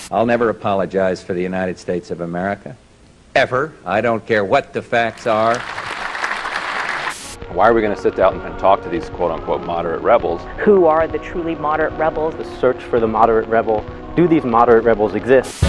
I'll never apologize for the United States of America. Ever. I don't care what the facts are. Why are we going to sit down and talk to these quote-unquote moderate rebels? Who are the truly moderate rebels? The search for the moderate rebel. Do these moderate rebels exist?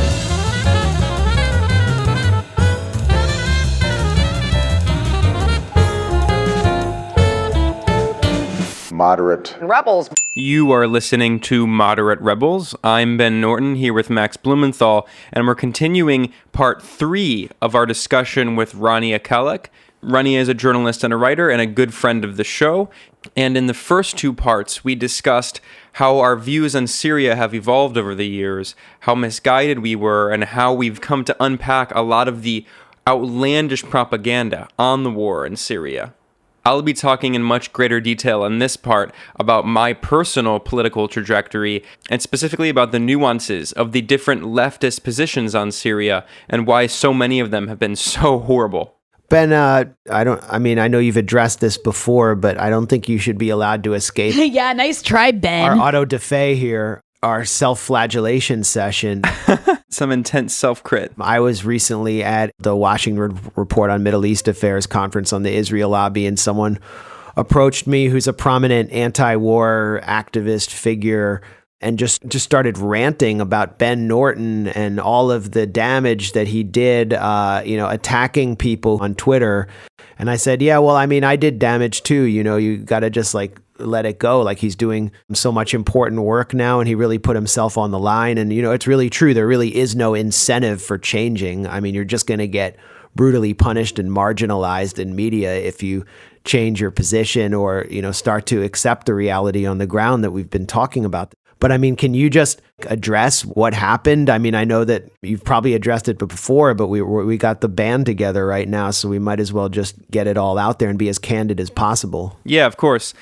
Moderate rebels. You are listening to Moderate Rebels. I'm Ben Norton here with Max Blumenthal, and we're continuing part 3 of our discussion with Rania Khalek. Rania is a journalist and a writer and a good friend of the show. And in the first 2 parts, we discussed how our views on Syria have evolved over the years, how misguided we were, and how we've come to unpack a lot of the outlandish propaganda on the war in Syria. I'll be talking in much greater detail in this part about my personal political trajectory and specifically about the nuances of the different leftist positions on Syria and why so many of them have been so horrible. Ben, I know you've addressed this before, but I don't think you should be allowed to escape. Yeah, nice try, Ben. Our auto-da-fe here, our self-flagellation session. Some intense self-crit. I was recently at the Washington Report on Middle East Affairs conference on the Israel lobby, and someone approached me who's a prominent anti-war activist figure and just started ranting about Ben Norton and all of the damage that he did, attacking people on Twitter. And I said, yeah, well, I mean, I did damage too. You got to just let it go. He's doing so much important work now, and he really put himself on the line. And, it's really true. There really is no incentive for changing. I mean, you're just going to get brutally punished and marginalized in media if you change your position or, start to accept the reality on the ground that we've been talking about. But I mean, can you just address what happened? I mean, I know that you've probably addressed it before, but we got the band together right now, so we might as well just get it all out there and be as candid as possible. Yeah, of course.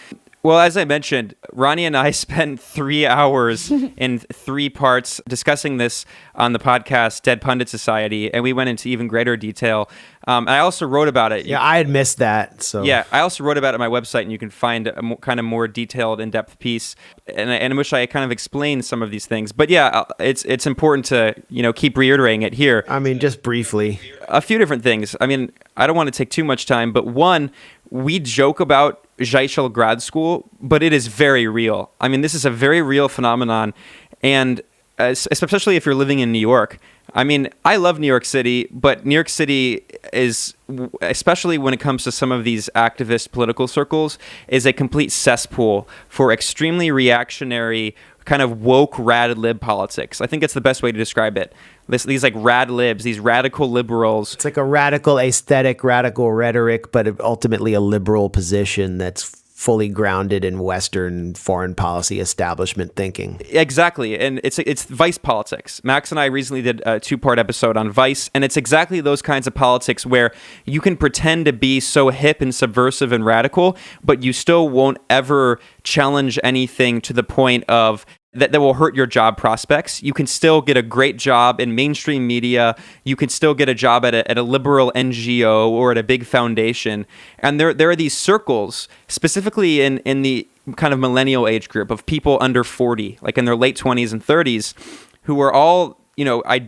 Well, as I mentioned, Rania and I spent 3 hours in 3 parts discussing this on the podcast Dead Pundit Society, and we went into even greater detail. I also wrote about it. Yeah, I had missed that. So yeah, I also wrote about it on my website, and you can find a kind of more detailed, in-depth piece, and in which I kind of explain some of these things. But yeah, it's important to keep reiterating it here. I mean, just briefly, a few different things. I mean, I don't want to take too much time, but one, we joke about Jaish al-Grad school, but it is very real. I mean, this is a very real phenomenon, and especially if you're living in New York. I mean, I love New York City, but New York City is, especially when it comes to some of these activist political circles, is a complete cesspool for extremely reactionary, kind of woke radlib politics. I think that's the best way to describe it. These radlibs, these radical liberals. It's like a radical aesthetic, radical rhetoric, but ultimately a liberal position that's fully grounded in Western foreign policy establishment thinking. Exactly, and it's vice politics. Max and I recently did a 2-part episode on vice, and it's exactly those kinds of politics where you can pretend to be so hip and subversive and radical, but you still won't ever challenge anything to the point of that will hurt your job prospects. You can still get a great job in mainstream media. You can still get a job at a liberal NGO or at a big foundation. And there are these circles, specifically in the kind of millennial age group of people under 40, like in their late 20s and 30s, who are all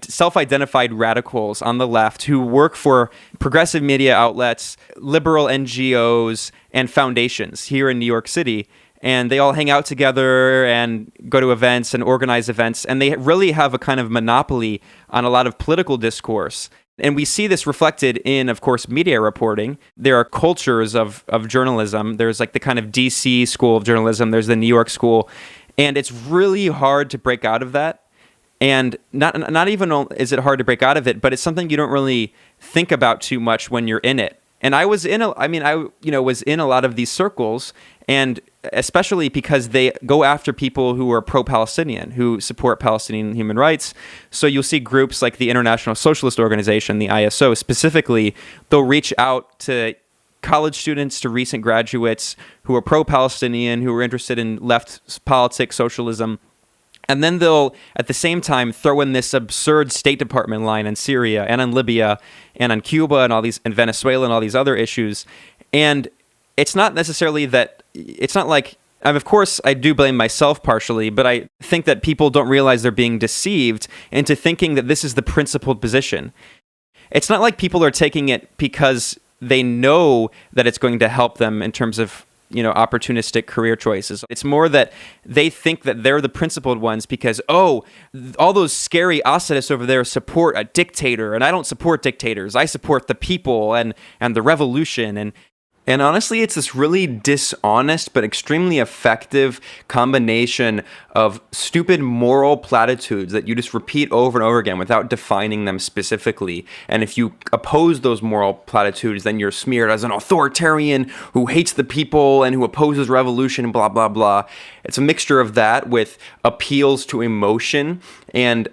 self-identified radicals on the left who work for progressive media outlets, liberal NGOs, and foundations here in New York City. And they all hang out together and go to events and organize events. And they really have a kind of monopoly on a lot of political discourse. And we see this reflected in, of course, media reporting. There are cultures of journalism. There's the kind of DC school of journalism. There's the New York school. And it's really hard to break out of that. And not even is it hard to break out of it, but it's something you don't really think about too much when you're in it. And I was in was in a lot of these circles, and especially because they go after people who are pro-Palestinian, who support Palestinian human rights. So you'll see groups like the International Socialist Organization, the ISO specifically, they'll reach out to college students, to recent graduates who are pro-Palestinian, who are interested in left politics, socialism. And then they'll, at the same time, throw in this absurd State Department line on Syria and on Libya and on Cuba and Venezuela and all these other issues. And it's not necessarily that, it's not like of course, I do blame myself partially, but I think that people don't realize they're being deceived into thinking that this is the principled position. It's not like people are taking it because they know that it's going to help them in terms of, opportunistic career choices. It's more that they think that they're the principled ones because, all those scary Assadists over there support a dictator, and I don't support dictators. I support the people and the revolution. And honestly, it's this really dishonest but extremely effective combination of stupid moral platitudes that you just repeat over and over again without defining them specifically. And if you oppose those moral platitudes, then you're smeared as an authoritarian who hates the people and who opposes revolution, blah, blah, blah. It's a mixture of that with appeals to emotion and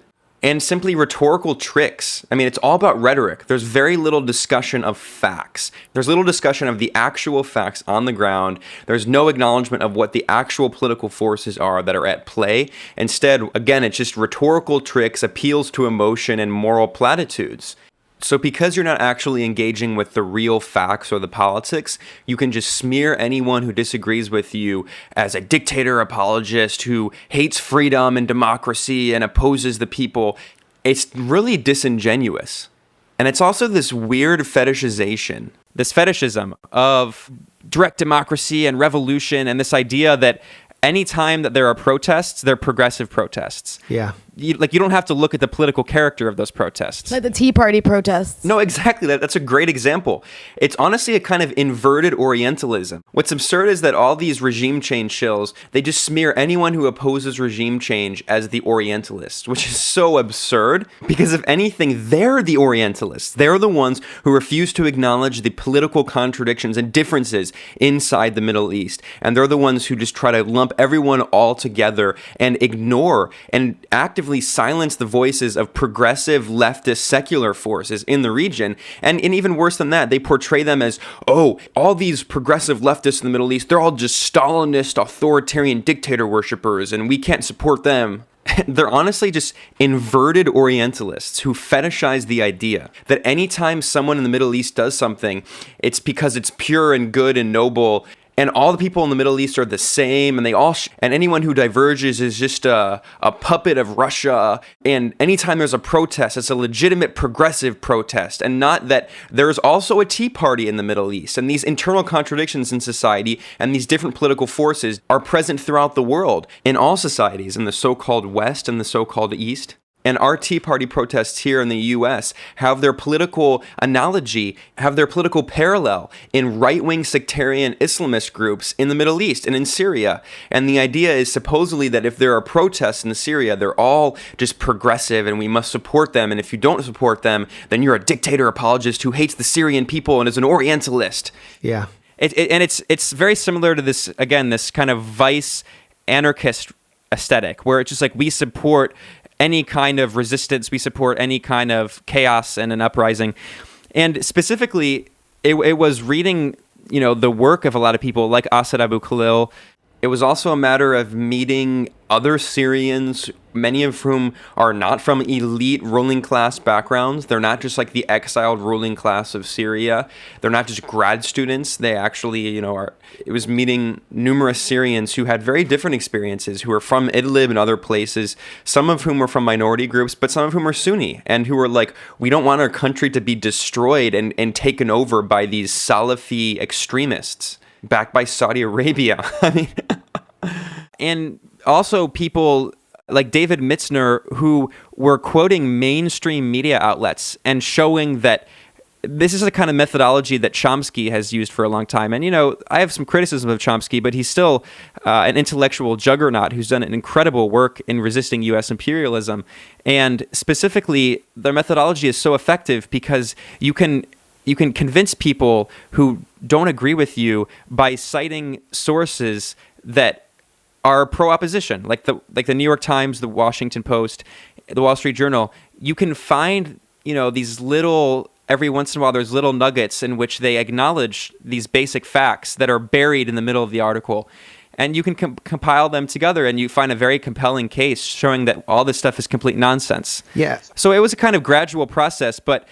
simply rhetorical tricks. I mean, it's all about rhetoric. There's very little discussion of facts. There's little discussion of the actual facts on the ground. There's no acknowledgement of what the actual political forces are that are at play. Instead, again, it's just rhetorical tricks, appeals to emotion, and moral platitudes. So because you're not actually engaging with the real facts or the politics, you can just smear anyone who disagrees with you as a dictator apologist who hates freedom and democracy and opposes the people. It's really disingenuous. And it's also this weird fetishization, this fetishism of direct democracy and revolution, and this idea that anytime that there are protests, they're progressive protests. Yeah. You don't have to look at the political character of those protests. Like the Tea Party protests. No, exactly. That's a great example. It's honestly a kind of inverted Orientalism. What's absurd is that all these regime change shills, they just smear anyone who opposes regime change as the Orientalists, which is so absurd because if anything, they're the Orientalists. They're the ones who refuse to acknowledge the political contradictions and differences inside the Middle East. And they're the ones who just try to lump everyone all together and ignore and actively silence the voices of progressive leftist secular forces in the region. And even worse than that, they portray them as, all these progressive leftists in the Middle East, they're all just Stalinist, authoritarian dictator worshippers, and we can't support them. They're honestly just inverted Orientalists who fetishize the idea that anytime someone in the Middle East does something, it's because it's pure and good and noble. And all the people in the Middle East are the same, and and anyone who diverges is just a puppet of Russia. And anytime there's a protest, it's a legitimate progressive protest, and not that there's also a Tea Party in the Middle East. And these internal contradictions in society and these different political forces are present throughout the world, in all societies, in the so-called West and the so-called East. And our Tea Party protests here in the U.S. have their political analogy, have their political parallel in right-wing sectarian Islamist groups in the Middle East and in Syria. And the idea is supposedly that if there are protests in Syria, they're all just progressive and we must support them. And if you don't support them, then you're a dictator apologist who hates the Syrian people and is an Orientalist. Yeah. It's very similar to this, again, this kind of vice anarchist aesthetic where it's just like we support any kind of resistance, we support any kind of chaos and an uprising. And specifically, it was reading, the work of a lot of people like Asad Abu Khalil. It was also a matter of meeting other Syrians, many of whom are not from elite ruling class backgrounds. They're not just like the exiled ruling class of Syria. They're not just grad students. They actually, it was meeting numerous Syrians who had very different experiences, who were from Idlib and other places, some of whom were from minority groups, but some of whom were Sunni, and who were like, we don't want our country to be destroyed and taken over by these Salafi extremists backed by Saudi Arabia. I mean, and also people like David Mitzner who were quoting mainstream media outlets and showing that this is the kind of methodology that Chomsky has used for a long time. And, I have some criticism of Chomsky, but he's still an intellectual juggernaut who's done an incredible work in resisting U.S. imperialism. And specifically, their methodology is so effective because you can convince people who don't agree with you by citing sources that are pro-opposition, like the New York Times, the Washington Post, the Wall Street Journal. You can find, these little, every once in a while, there's little nuggets in which they acknowledge these basic facts that are buried in the middle of the article. and you can compile them together, and you find a very compelling case showing that all this stuff is complete nonsense. Yeah. So it was a kind of gradual process, but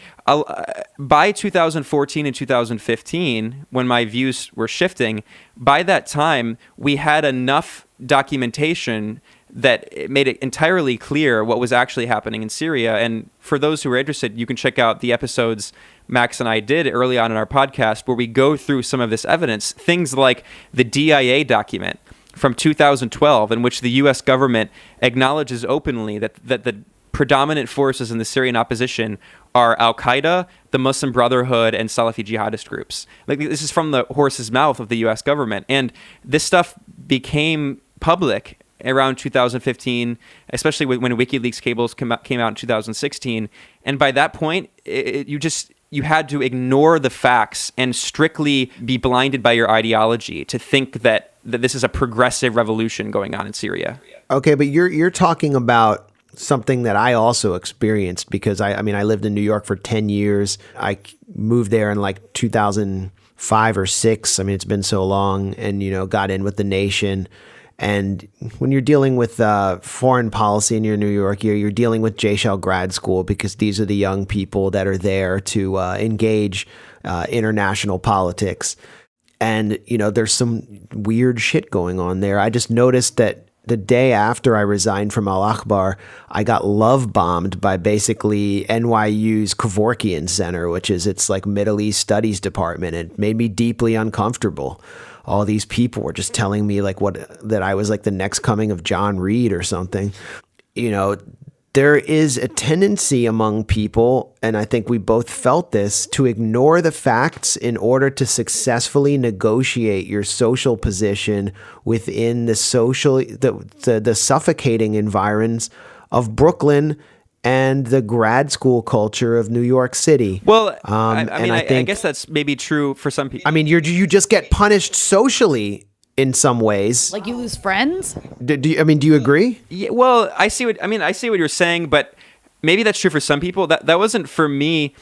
by 2014 and 2015, when my views were shifting, by that time, we had enough documentation that it made it entirely clear what was actually happening in Syria. And for those who are interested, you can check out the episodes Max and I did early on in our podcast where we go through some of this evidence, things like the DIA document from 2012, in which the U.S. government acknowledges openly that the predominant forces in the Syrian opposition are al-Qaeda, the Muslim Brotherhood, and Salafi jihadist groups. Like, this is from the horse's mouth of the U.S. government. And this stuff became public around 2015, especially when WikiLeaks cables came out in 2016. And by that point, you had to ignore the facts and strictly be blinded by your ideology to think that this is a progressive revolution going on in Syria. Okay, but you're talking about something that I also experienced, because I lived in New York for 10 years. I moved there in like 2005 or 6. I mean, it's been so long, and, got in with the nation. And when you're dealing with foreign policy in New York, you're dealing with Jaish al-Grad school, because these are the young people that are there to engage international politics. And, there's some weird shit going on there. I just noticed that the day after I resigned from Al-Akhbar, I got love bombed by basically NYU's Kevorkian Center, which is its like Middle East Studies department. It made me deeply uncomfortable. All these people were just telling me that I was like the next coming of John Reed or something. There is a tendency among people, and I think we both felt this, to ignore the facts in order to successfully negotiate your social position within the suffocating environs of Brooklyn and the grad school culture of New York City. Well, I guess that's maybe true for some people. I mean, you just get punished socially in some ways. Like you lose friends? Do you agree? Yeah, well, I see what you're saying, but maybe that's true for some people. That wasn't for me.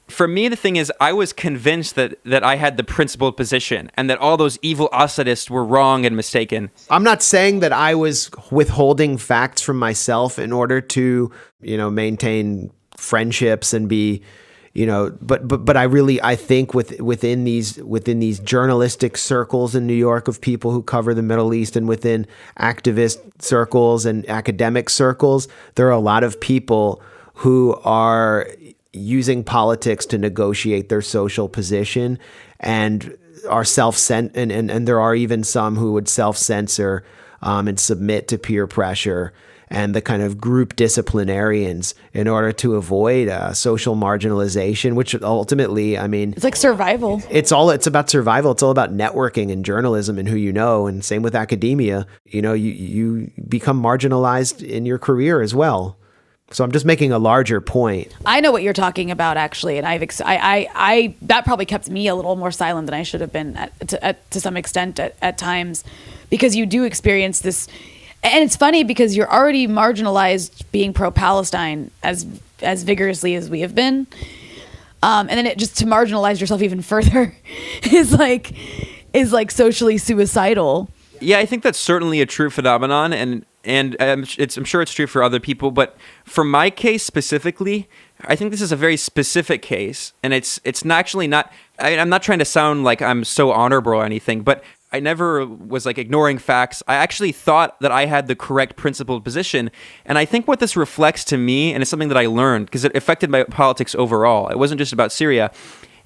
For me, the thing is, I was convinced that I had the principled position and that all those evil Assadists were wrong and mistaken. I'm not saying that I was withholding facts from myself in order to, maintain friendships and be, but I think within these journalistic circles in New York of people who cover the Middle East, and within activist circles and academic circles, there are a lot of people who are using politics to negotiate their social position and are and there are even some who would self-censor and submit to peer pressure and the kind of group disciplinarians in order to avoid social marginalization, which ultimately, it's like survival. It's about survival. It's all about networking and journalism and who you know. And same with academia. You become marginalized in your career as well. So I'm just making a larger point. I know what you're talking about, actually, and I that probably kept me a little more silent than I should have been to some extent at times, because you do experience this. And it's funny because you're already marginalized being pro-Palestine as vigorously as we have been. And then just to marginalize yourself even further is like socially suicidal. Yeah, I think that's certainly a true phenomenon, and I'm sure it's true for other people. But for my case specifically, I think this is a very specific case, and it's actually not. I'm not trying to sound like I'm so honorable or anything, but I never was like ignoring facts. I actually thought that I had the correct principled position. And I think what this reflects to me, and it's something that I learned because it affected my politics overall, it wasn't just about Syria,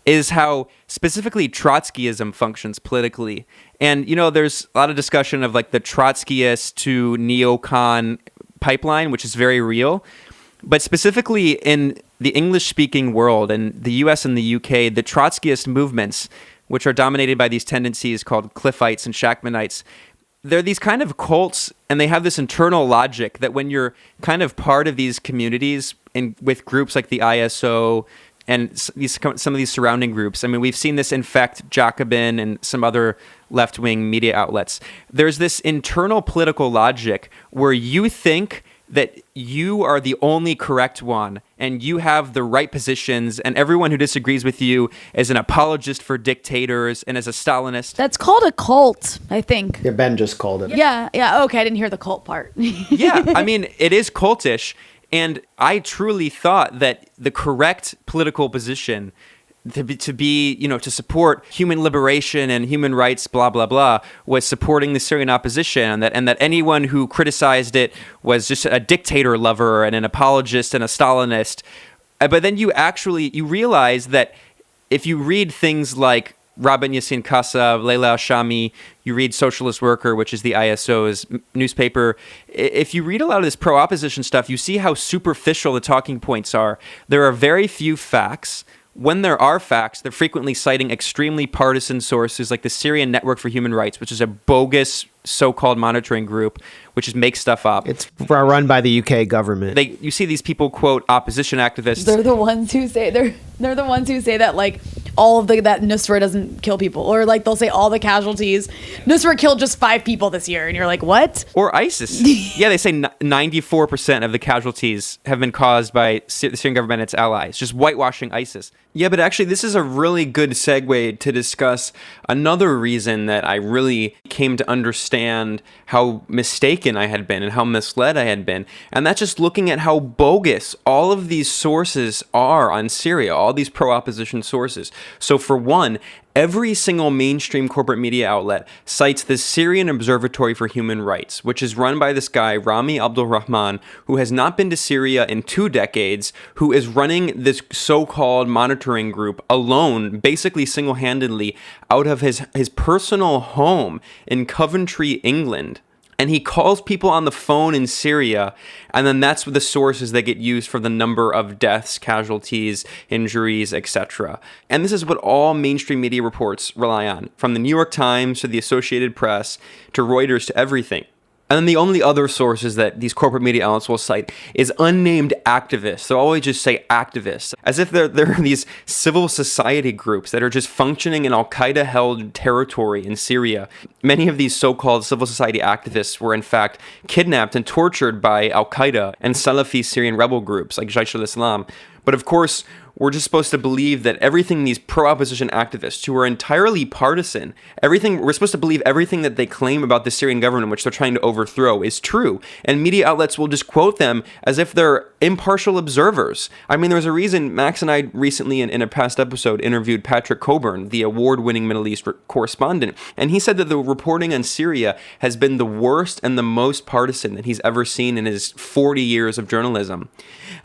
is how specifically Trotskyism functions politically. And, there's a lot of discussion of like the Trotskyist to neocon pipeline, which is very real. But specifically in the English-speaking world, and the US and the UK, the Trotskyist movements, which are dominated by these tendencies called Cliffites and Shachtmanites, they're these kind of cults, and they have this internal logic that when you're kind of part of these communities with groups like the ISO and some of these surrounding groups, we've seen this infect Jacobin and some other left-wing media outlets. There's this internal political logic where you think that you are the only correct one and you have the right positions, and everyone who disagrees with you is an apologist for dictators and is a Stalinist. That's called a cult, I think. Yeah, Ben just called it. Yeah. Okay, I didn't hear the cult part. Yeah, I mean, it is cultish, and I truly thought that the correct political position to be, to support human liberation and human rights, blah, blah, blah, was supporting the Syrian opposition, and that anyone who criticized it was just a dictator lover and an apologist and a Stalinist. But then you realize that if you read things like Rabin Yassin Kassav, Leila Ashami, you read Socialist Worker, which is the ISO's newspaper. If you read a lot of this pro-opposition stuff, you see how superficial the talking points are. There are very few facts. When there are facts, they're frequently citing extremely partisan sources like the Syrian Network for Human Rights, which is a bogus so-called monitoring group, which just makes stuff up. It's run by the UK government. You see these people quote opposition activists. They're the ones who say they're the ones who say that like all of that Nusra doesn't kill people, or like they'll say all the casualties. Nusra killed just 5 people this year, and you're like, what? Or ISIS. Yeah, they say 94% of the casualties have been caused by the Syrian government and its allies, just whitewashing ISIS. Yeah, but actually, this is a really good segue to discuss another reason that I really came to understand how mistaken I had been and how misled I had been. And that's just looking at how bogus all of these sources are on Syria, all these pro-opposition sources. So for one, every single mainstream corporate media outlet cites the Syrian Observatory for Human Rights, which is run by this guy, Rami Abdul Rahman, who has not been to Syria in 2 decades, who is running this so-called monitoring group alone, basically single-handedly, out of his personal home in Coventry, England. And he calls people on the phone in Syria, and then that's the sources that get used for the number of deaths, casualties, injuries, etc. And this is what all mainstream media reports rely on, from the New York Times to the Associated Press to Reuters to everything. And then the only other sources that these corporate media outlets will cite is unnamed activists. They'll always just say activists, as if they're these civil society groups that are just functioning in al-Qaeda-held territory in Syria. Many of these so-called civil society activists were in fact kidnapped and tortured by al-Qaeda and Salafi Syrian rebel groups like Jaish al-Islam. But of course, we're just supposed to believe that everything these pro-opposition activists who are entirely partisan, we're supposed to believe everything that they claim about the Syrian government, which they're trying to overthrow, is true. And media outlets will just quote them as if they're impartial observers. I mean, there's a reason Max and I recently in a past episode interviewed Patrick Coburn, the award-winning Middle East correspondent, and he said that the reporting on Syria has been the worst and the most partisan that he's ever seen in his 40 years of journalism.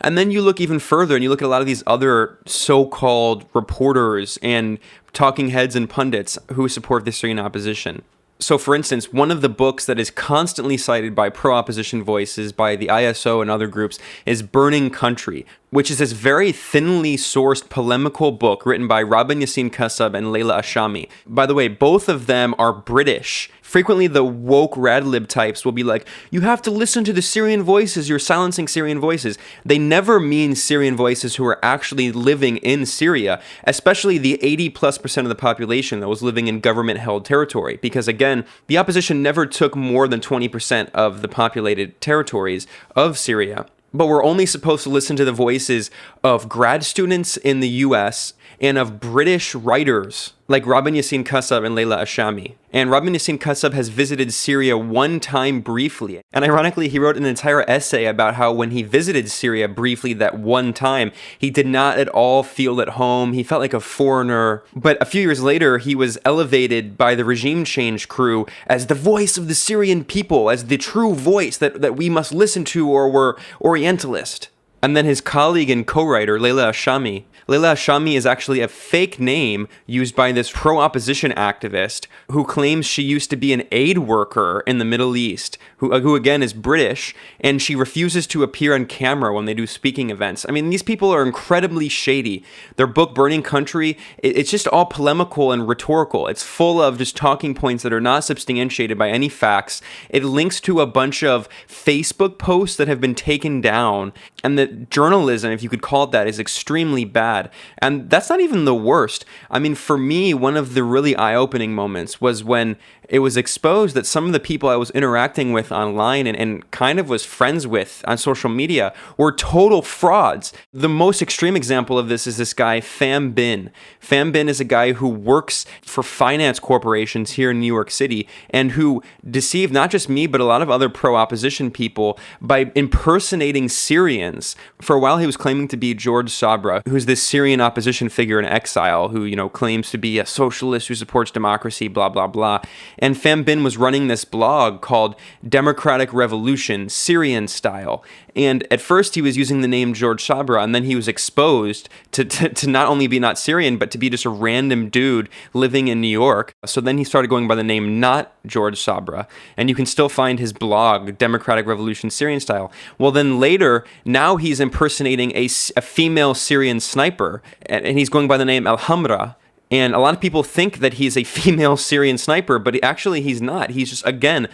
And then you look even further and you look at a lot of these other so-called reporters and talking heads and pundits who support the Syrian opposition. So, for instance, one of the books that is constantly cited by pro-opposition voices, by the ISO and other groups, is Burning Country, which is this very thinly sourced polemical book written by Rabin Yassin Kassav and Leila Ashami. By the way, both of them are British. Frequently, the woke radlib types will be like, you have to listen to the Syrian voices, you're silencing Syrian voices. They never mean Syrian voices who are actually living in Syria, especially the 80+% of the population that was living in government-held territory. Because again, the opposition never took more than 20% of the populated territories of Syria. But we're only supposed to listen to the voices of grad students in the US and of British writers like Rabin Yassin Kassav and Leila Ashami. And Rabin Yassin Kassav has visited Syria one time briefly. And ironically, he wrote an entire essay about how when he visited Syria briefly that one time, he did not at all feel at home. He felt like a foreigner. But a few years later, he was elevated by the regime change crew as the voice of the Syrian people, as the true voice that we must listen to, or we're Orientalist. And then his colleague and co-writer, Leila Ashami. Leila Ashami is actually a fake name used by this pro-opposition activist who claims she used to be an aid worker in the Middle East, who again is British, and she refuses to appear on camera when they do speaking events. I mean, these people are incredibly shady. Their book, Burning Country, it's just all polemical and rhetorical. It's full of just talking points that are not substantiated by any facts. It links to a bunch of Facebook posts that have been taken down, and journalism, if you could call it that, is extremely bad. And that's not even the worst. I mean, for me, one of the really eye-opening moments was when it was exposed that some of the people I was interacting with online and kind of was friends with on social media were total frauds. The most extreme example of this is this guy, Pham Binh. Pham Binh is a guy who works for finance corporations here in New York City and who deceived not just me, but a lot of other pro-opposition people by impersonating Syrians. For a while, he was claiming to be George Sabra, who's this Syrian opposition figure in exile who, claims to be a socialist who supports democracy, blah, blah, blah. And Pham Binh was running this blog called Democratic Revolution, Syrian Style. And at first he was using the name George Sabra, and then he was exposed to not only be not Syrian, but to be just a random dude living in New York. So then he started going by the name not George Sabra. And you can still find his blog, Democratic Revolution, Syrian Style. Well, then later, now he's impersonating a female Syrian sniper, and he's going by the name Al-Hamra. And a lot of people think that he's a female Syrian sniper, but actually he's not. He's just, again,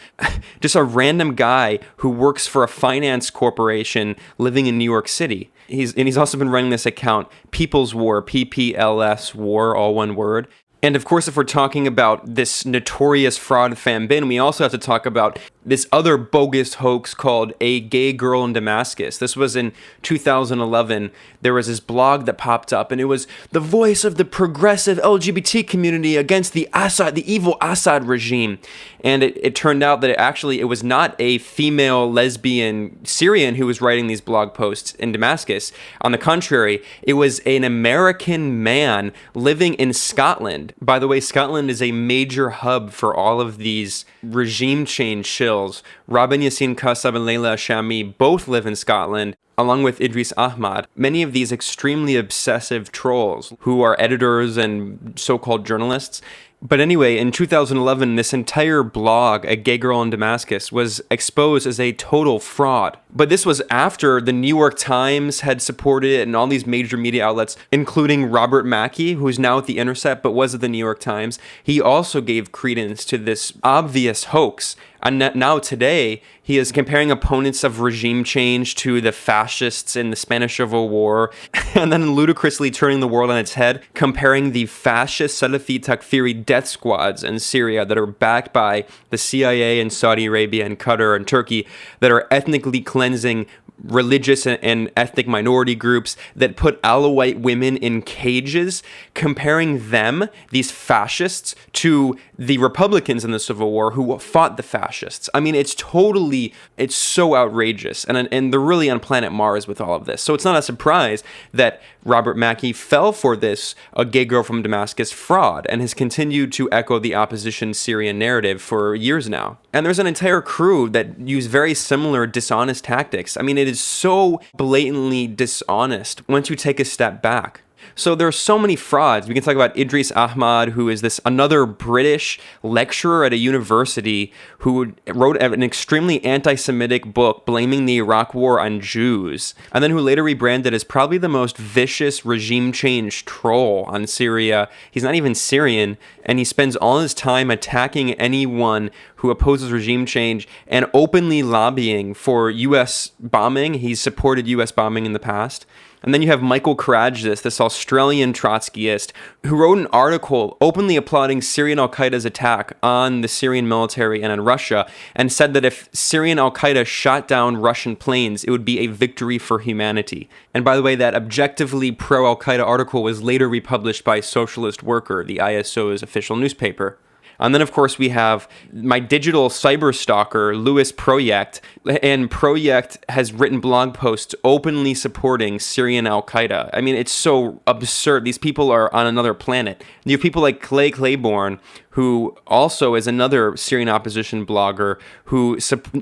just a random guy who works for a finance corporation living in New York City. He's also been running this account, People's War, PPLS War, all one word. And of course, if we're talking about this notorious fraud Pham Binh, we also have to talk about this other bogus hoax called A Gay Girl in Damascus. This was in 2011. There was this blog that popped up, and it was the voice of the progressive LGBT community against the evil Assad regime. And it turned out that it was not a female lesbian Syrian who was writing these blog posts in Damascus. On the contrary, it was an American man living in Scotland. By the way, Scotland is a major hub for all of these regime change shills. Rabin Yassin Qasab and Leila Shami both live in Scotland, along with Idris Ahmad. Many of these extremely obsessive trolls who are editors and so-called journalists. But anyway, in 2011, this entire blog, A Gay Girl in Damascus, was exposed as a total fraud. But this was after the New York Times had supported it and all these major media outlets, including Robert Mackey, who's now at The Intercept but was at the New York Times. He also gave credence to this obvious hoax. And now today, he is comparing opponents of regime change to the fascists in the Spanish Civil War, and then ludicrously turning the world on its head, comparing the fascist Salafi Takfiri death squads in Syria that are backed by the CIA and Saudi Arabia and Qatar and Turkey that are ethnically cleansing religious and ethnic minority groups that put Alawite women in cages, comparing them, these fascists, to the Republicans in the Civil War who fought the fascists. I mean, it's so outrageous. And they're really on planet Mars with all of this. So it's not a surprise that Robert Mackey fell for this A Gay Girl from Damascus fraud and has continued to echo the opposition Syrian narrative for years now. And there's an entire crew that use very similar dishonest tactics. I mean, it is so blatantly dishonest once you take a step back. So there are so many frauds. We can talk about Idris Ahmad, who is another British lecturer at a university who wrote an extremely anti-Semitic book blaming the Iraq War on Jews, and then who later rebranded as probably the most vicious regime change troll on Syria. He's not even Syrian, and he spends all his time attacking anyone who opposes regime change and openly lobbying for U.S. bombing. He's supported U.S. bombing in the past. And then you have Michael Karadzic, this Australian Trotskyist, who wrote an article openly applauding Syrian al-Qaeda's attack on the Syrian military and on Russia, and said that if Syrian al-Qaeda shot down Russian planes, it would be a victory for humanity. And by the way, that objectively pro-al-Qaeda article was later republished by Socialist Worker, the ISO's official newspaper. And then, of course, we have my digital cyber stalker, Louis Project. And Project has written blog posts openly supporting Syrian al-Qaeda. I mean, it's so absurd. These people are on another planet. You have people like Clay Claiborne, who also is another Syrian opposition blogger who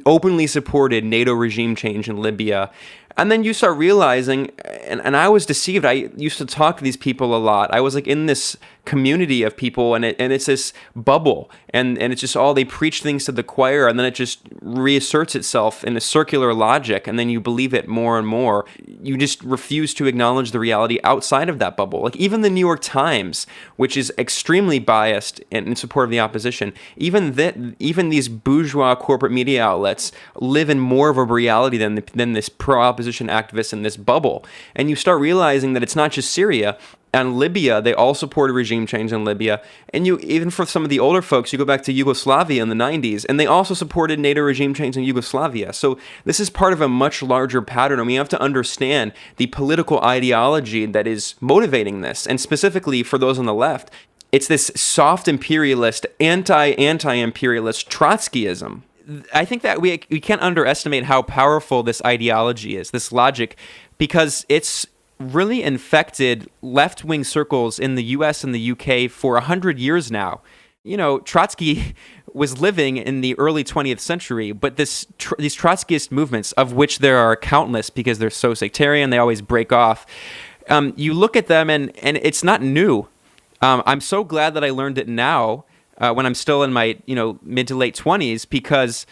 openly supported NATO regime change in Libya. And then you start realizing, and I was deceived. I used to talk to these people a lot. I was like in this community of people, and it's this bubble, and it's just all, they preach things to the choir, and then it just reasserts itself in a circular logic, and then you believe it more and more. You just refuse to acknowledge the reality outside of that bubble. Like even the New York Times, which is extremely biased in support of the opposition, even these bourgeois corporate media outlets live in more of a reality than this pro-opposition activists in this bubble. And you start realizing that it's not just Syria. And Libya, they all supported regime change in Libya. And even for some of the older folks, you go back to Yugoslavia in the 90s, and they also supported NATO regime change in Yugoslavia. So this is part of a much larger pattern, and we have to understand the political ideology that is motivating this. And specifically for those on the left, it's this soft imperialist, anti-imperialist Trotskyism. I think that we can't underestimate how powerful this ideology is, this logic, because it's really infected left-wing circles in the US and the UK for 100 years now. You know, Trotsky was living in the early 20th century, but these Trotskyist movements, of which there are countless because they're so sectarian, they always break off. You look at them and it's not new. I'm so glad that I learned it now when I'm still in my mid to late 20s, because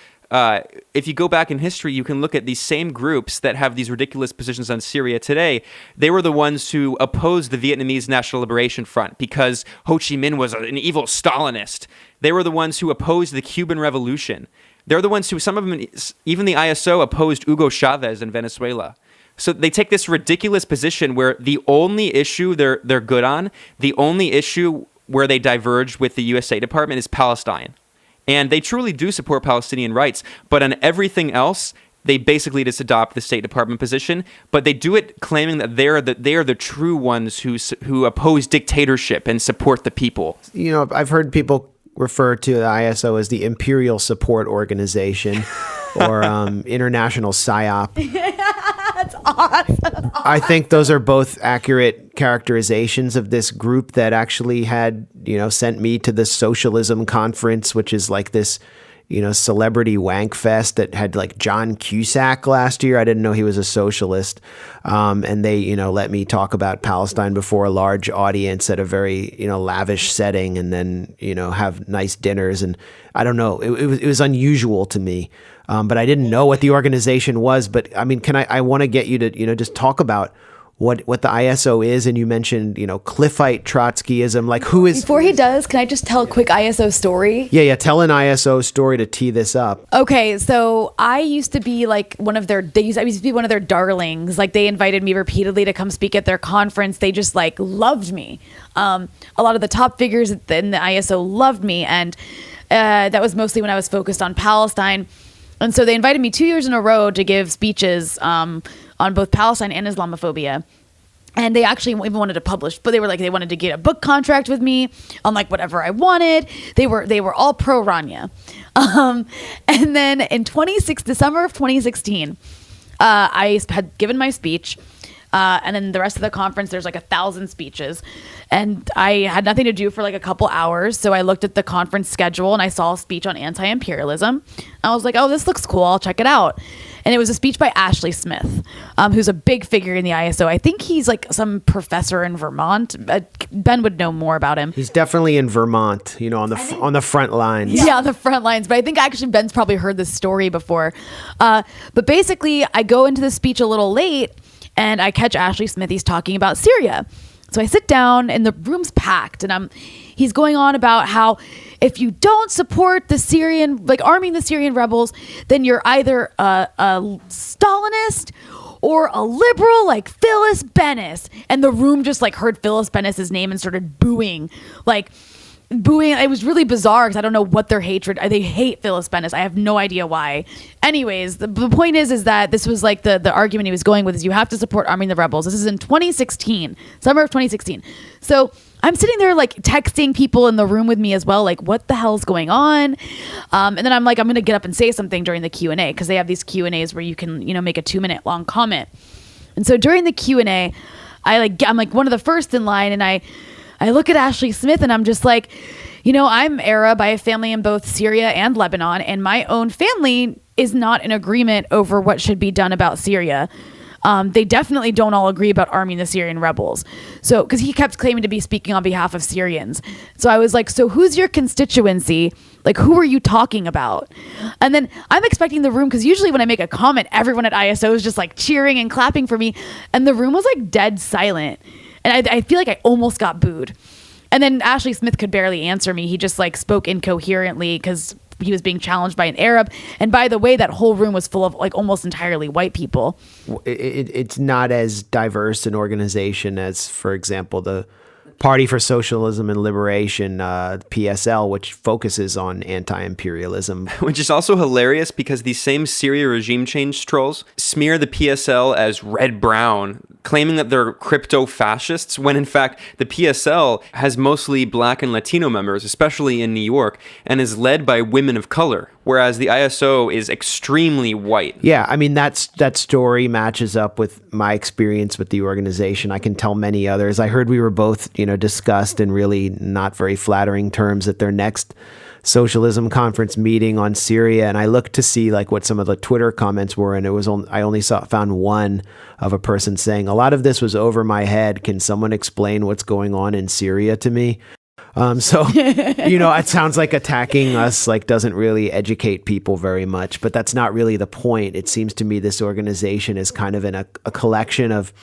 if you go back in history, you can look at these same groups that have these ridiculous positions on Syria today. They were the ones who opposed the Vietnamese National Liberation Front because Ho Chi Minh was an evil Stalinist. They were the ones who opposed the Cuban Revolution. They're the ones who, some of them, even the ISO, opposed Hugo Chavez in Venezuela. So they take this ridiculous position where the only issue they're good on, the only issue where they diverge with the US State Department is Palestine. And they truly do support Palestinian rights, but on everything else, they basically just adopt the State Department position. But they do it claiming that they are the true ones who oppose dictatorship and support the people. You know, I've heard people refer to the ISO as the Imperial Support Organization or International PSYOP. That's awesome. I think those are both accurate characterizations of this group that actually had, sent me to the Socialism Conference, which is like this, celebrity wank fest that had like John Cusack last year. I didn't know he was a socialist. And they, let me talk about Palestine before a large audience at a very, lavish setting, and then, have nice dinners. And I don't know, it was unusual to me. But I didn't know what the organization was. But I mean, I want to get you to, just talk about what the ISO is. And you mentioned, Cliffite Trotskyism. Like, who is... Before he does, can I just tell a quick ISO story? Yeah. Tell an ISO story to tee this up. Okay, so I used to be like I used to be one of their darlings. Like, they invited me repeatedly to come speak at their conference. They just like loved me. A lot of the top figures in the ISO loved me. And that was mostly when I was focused on Palestine. And so they invited me 2 years in a row to give speeches on both Palestine and Islamophobia. And they actually even wanted to publish, but they wanted to get a book contract with me on like whatever I wanted. They were all pro Rania. And then in the summer of 2016, I had given my speech. And then the rest of the conference, there's like 1,000 speeches. And I had nothing to do for like a couple hours. So I looked at the conference schedule and I saw a speech on anti-imperialism. I was like, oh, this looks cool. I'll check it out. And it was a speech by Ashley Smith, who's a big figure in the ISO. I think he's like some professor in Vermont. Ben would know more about him. He's definitely in Vermont, on the front lines. Yeah, on the front lines. But I think actually Ben's probably heard this story before. But basically, I go into the speech a little late, and I catch Ashley Smith. He's talking about Syria. So I sit down and the room's packed, and he's going on about how if you don't support the Syrian, like arming the Syrian rebels, then you're either a Stalinist or a liberal like Phyllis Bennis. And the room just like heard Phyllis Bennis's name and started booing. It was really bizarre because I don't know what their hatred. They hate Phyllis Bennis. I have no idea why. Anyways, the point is that this was like the argument he was going with is you have to support arming the rebels. This is in 2016, summer of 2016. So I'm sitting there like texting people in the room with me as well, like what the hell's going on? And then I'm like, I'm going to get up and say something during the Q&A because they have these Q&As where you can, make a 2-minute long comment. And so during the Q&A, I'm like one of the first in line, and I look at Ashley Smith and I'm just like, I'm Arab. I have family in both Syria and Lebanon, and my own family is not in agreement over what should be done about Syria. they definitely don't all agree about arming the Syrian rebels. So, because he kept claiming to be speaking on behalf of Syrians. So I was like, so who's your constituency? Like, who are you talking about? And then I'm expecting the room, because usually when I make a comment, everyone at ISO is just like cheering and clapping for me. And the room was like dead silent. And I feel like I almost got booed. And then Ashley Smith could barely answer me. He just like spoke incoherently because he was being challenged by an Arab. And by the way, that whole room was full of like almost entirely white people. It's not as diverse an organization as, for example, the Party for Socialism and Liberation, PSL, which focuses on anti-imperialism. Which is also hilarious because these same Syria regime change trolls smear the PSL as red-brown, claiming that they're crypto-fascists, when in fact the PSL has mostly black and Latino members, especially in New York, and is led by women of color, whereas the ISO is extremely white. Yeah, I mean, that story matches up with my experience with the organization. I can tell many others. I heard we were both, discussed in really not very flattering terms at their next socialism conference meeting on Syria, and I looked to see like what some of the Twitter comments were, and I only found one of a person saying, "A lot of this was over my head. Can someone explain what's going on in Syria to me?" So, it sounds like attacking us like doesn't really educate people very much, but that's not really the point. It seems to me this organization is kind of in a collection of,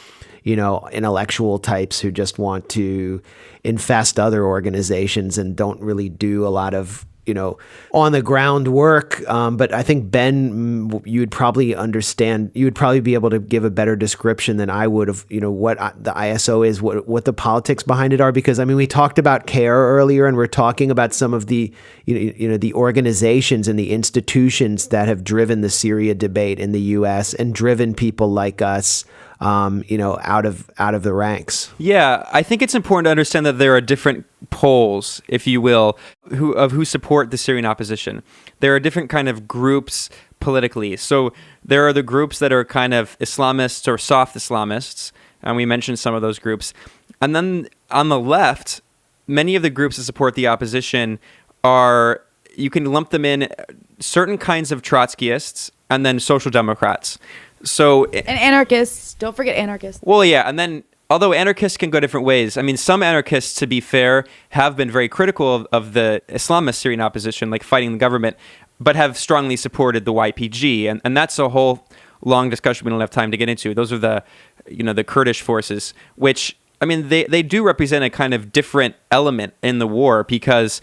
intellectual types who just want to infest other organizations and don't really do a lot of, on the ground work. But I think, Ben, you would probably be able to give a better description than I would of, what the ISO is, what the politics behind it are. Because, we talked about CARE earlier, and we're talking about some of the, the organizations and the institutions that have driven the Syria debate in the U.S. and driven people like us, out of the ranks. Yeah, I think it's important to understand that there are different poles, if you will, who support the Syrian opposition. There are different kind of groups politically. So there are the groups that are kind of Islamists or soft Islamists, and we mentioned some of those groups. And then on the left, many of the groups that support the opposition are, you can lump them in certain kinds of Trotskyists and then social democrats. So, and anarchists. Don't forget anarchists. Well, yeah. And then, although anarchists can go different ways, some anarchists, to be fair, have been very critical of the Islamist Syrian opposition, like fighting the government, but have strongly supported the YPG. And that's a whole long discussion we don't have time to get into. Those are the Kurdish forces, which, they do represent a kind of different element in the war, because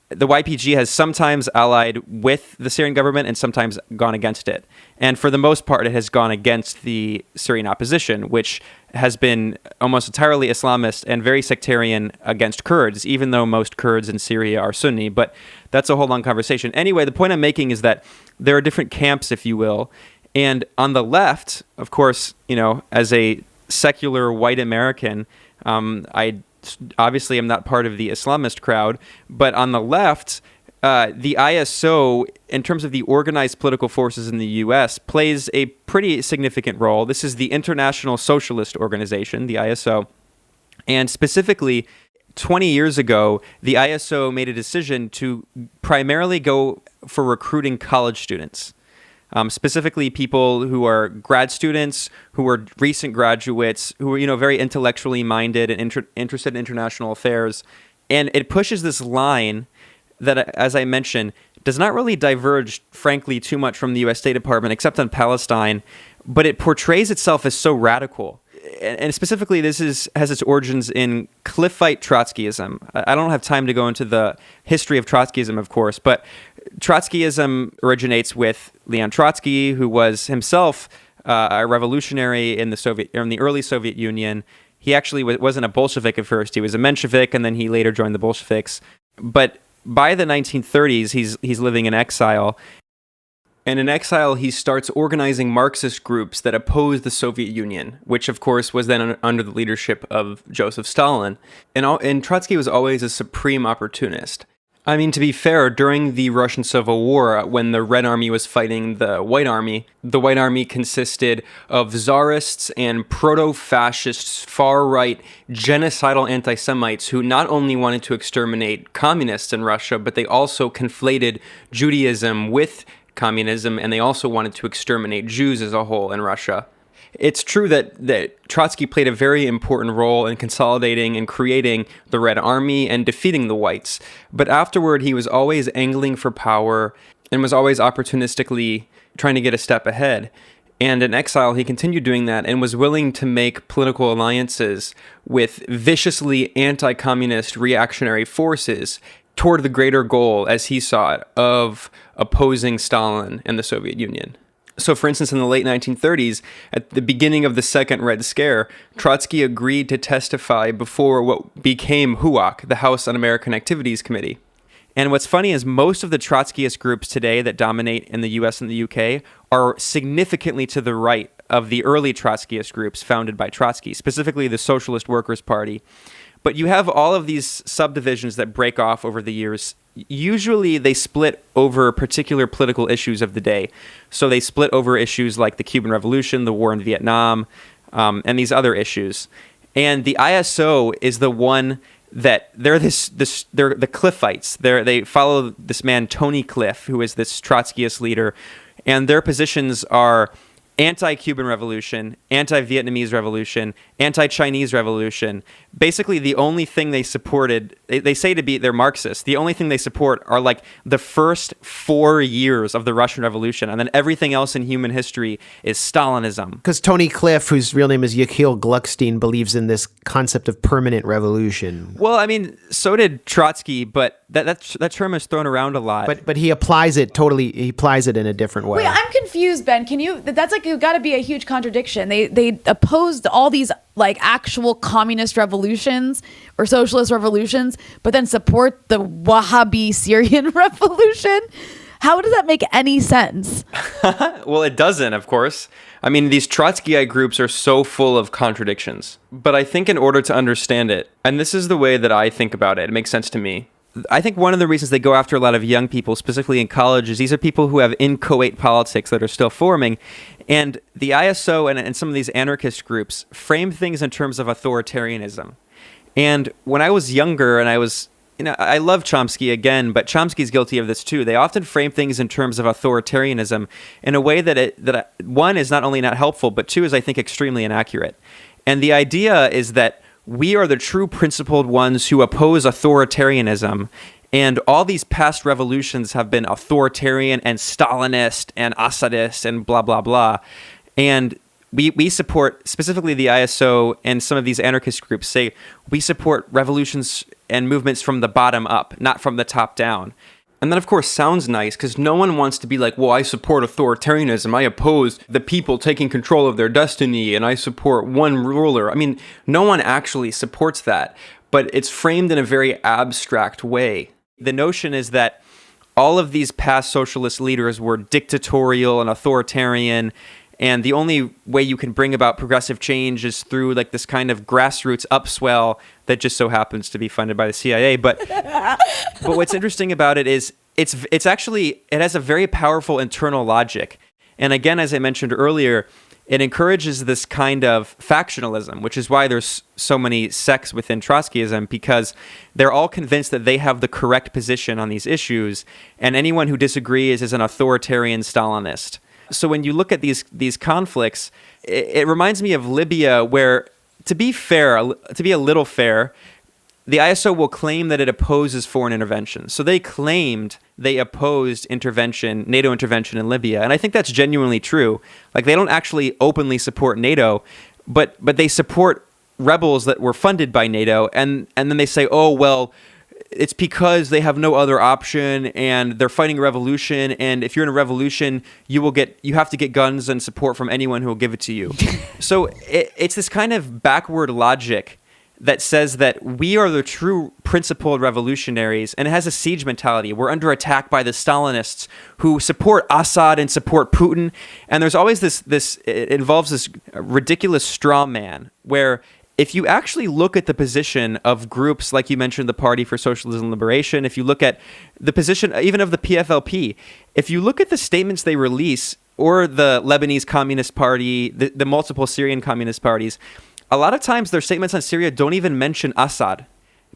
the YPG has sometimes allied with the Syrian government and sometimes gone against it. And for the most part, it has gone against the Syrian opposition, which has been almost entirely Islamist and very sectarian against Kurds, even though most Kurds in Syria are Sunni. But that's a whole long conversation. Anyway, the point I'm making is that there are different camps, if you will. And on the left, of course, as a secular white American, obviously I'm not part of the Islamist crowd, but on the left, the ISO, in terms of the organized political forces in the U.S., plays a pretty significant role. This is the International Socialist Organization, the ISO. And specifically, 20 years ago, the ISO made a decision to primarily go for recruiting college students. Specifically people who are grad students, who are recent graduates, who are, very intellectually minded and interested in international affairs. And it pushes this line that, as I mentioned, does not really diverge, frankly, too much from the U.S. State Department, except on Palestine, but it portrays itself as so radical. And specifically, this has its origins in Cliffite Trotskyism. I don't have time to go into the history of Trotskyism, of course, but Trotskyism originates with Leon Trotsky, who was himself a revolutionary in the early Soviet Union. He actually wasn't a Bolshevik at first. He was a Menshevik, and then he later joined the Bolsheviks. But by the 1930s, he's living in exile. And in exile, he starts organizing Marxist groups that oppose the Soviet Union, which, of course, was then under the leadership of Joseph Stalin. And Trotsky was always a supreme opportunist. To be fair, during the Russian Civil War, when the Red Army was fighting the White Army consisted of czarists and proto-fascists, far-right, genocidal anti-Semites who not only wanted to exterminate communists in Russia, but they also conflated Judaism with communism, and they also wanted to exterminate Jews as a whole in Russia. it's true that Trotsky played a very important role in consolidating and creating the Red Army and defeating the Whites. But afterward, he was always angling for power and was always opportunistically trying to get a step ahead. And in exile, he continued doing that and was willing to make political alliances with viciously anti-communist reactionary forces toward the greater goal, as he saw it, of opposing Stalin and the Soviet Union. So, for instance, in the late 1930s, at the beginning of the Second Red Scare, Trotsky agreed to testify before what became HUAC, the House Un-American Activities Committee. And what's funny is most of the Trotskyist groups today that dominate in the US and the UK are significantly to the right of the early Trotskyist groups founded by Trotsky, specifically the Socialist Workers' Party. But you have all of these subdivisions that break off over the years. Usually they split over particular political issues of the day. So they split over issues like the Cuban Revolution, the war in Vietnam, and these other issues. And the ISO is the one that they're the Cliffites. They follow this man, Tony Cliff, who is this Trotskyist leader. And their positions are anti-Cuban revolution, anti-Vietnamese revolution, anti-Chinese revolution. Basically, the only thing they supported, they say they're Marxists. The only thing they support are like the first 4 years of the Russian Revolution. And then everything else in human history is Stalinism. Because Tony Cliff, whose real name is Yechiel Gluckstein, believes in this concept of permanent revolution. Well, I mean, so did Trotsky, but that term is thrown around a lot. But he applies it he applies it in a different way. Wait, I'm confused, Ben. That's like, got to be a huge contradiction. They opposed all these like actual communist revolutions or socialist revolutions, but then support the Wahhabi Syrian revolution. How does that make any sense? Well, it doesn't, of course. I mean, these Trotskyite groups are so full of contradictions. But I think in order to understand it, and this is the way that I think about it, it makes sense to me. I think one of the reasons they go after a lot of young people, specifically in college, is these are people who have inchoate politics that are still forming. And the ISO and some of these anarchist groups frame things in terms of authoritarianism. And when I was younger, and I love Chomsky again, but Chomsky's guilty of this too. They often frame things in terms of authoritarianism in a way that one is not only not helpful, but two is, I think, extremely inaccurate. And the idea is that we are the true principled ones who oppose authoritarianism, and all these past revolutions have been authoritarian and Stalinist and Assadist and blah, blah, blah. And we support, specifically the ISO and some of these anarchist groups say, we support revolutions and movements from the bottom up, not from the top down. And that, of course, sounds nice because no one wants to be like, well, I support authoritarianism. I oppose the people taking control of their destiny, and I support one ruler. I mean, no one actually supports that, but it's framed in a very abstract way. The notion is that all of these past socialist leaders were dictatorial and authoritarian, and the only way you can bring about progressive change is through like this kind of grassroots upswell that just so happens to be funded by the CIA. But what's interesting about it is it has a very powerful internal logic. And again, as I mentioned earlier, it encourages this kind of factionalism, which is why there's so many sects within Trotskyism, because they're all convinced that they have the correct position on these issues, and anyone who disagrees is an authoritarian Stalinist. So when you look at these conflicts, it reminds me of Libya, where, to be a little fair, the ISO will claim that it opposes foreign intervention. So they claimed they opposed NATO intervention in Libya. And I think that's genuinely true. Like, they don't actually openly support NATO, but they support rebels that were funded by NATO. And then they say, oh, well, it's because they have no other option and they're fighting a revolution. And if you're in a revolution, you have to get guns and support from anyone who will give it to you. So it's this kind of backward logic that says that we are the true principled revolutionaries, and it has a siege mentality. We're under attack by the Stalinists who support Assad and support Putin. And there's always it involves this ridiculous straw man where if you actually look at the position of groups, like you mentioned, the Party for Socialism and Liberation, if you look at the position even of the PFLP, if you look at the statements they release, or the Lebanese Communist Party, the multiple Syrian communist parties, a lot of times their statements on Syria don't even mention Assad.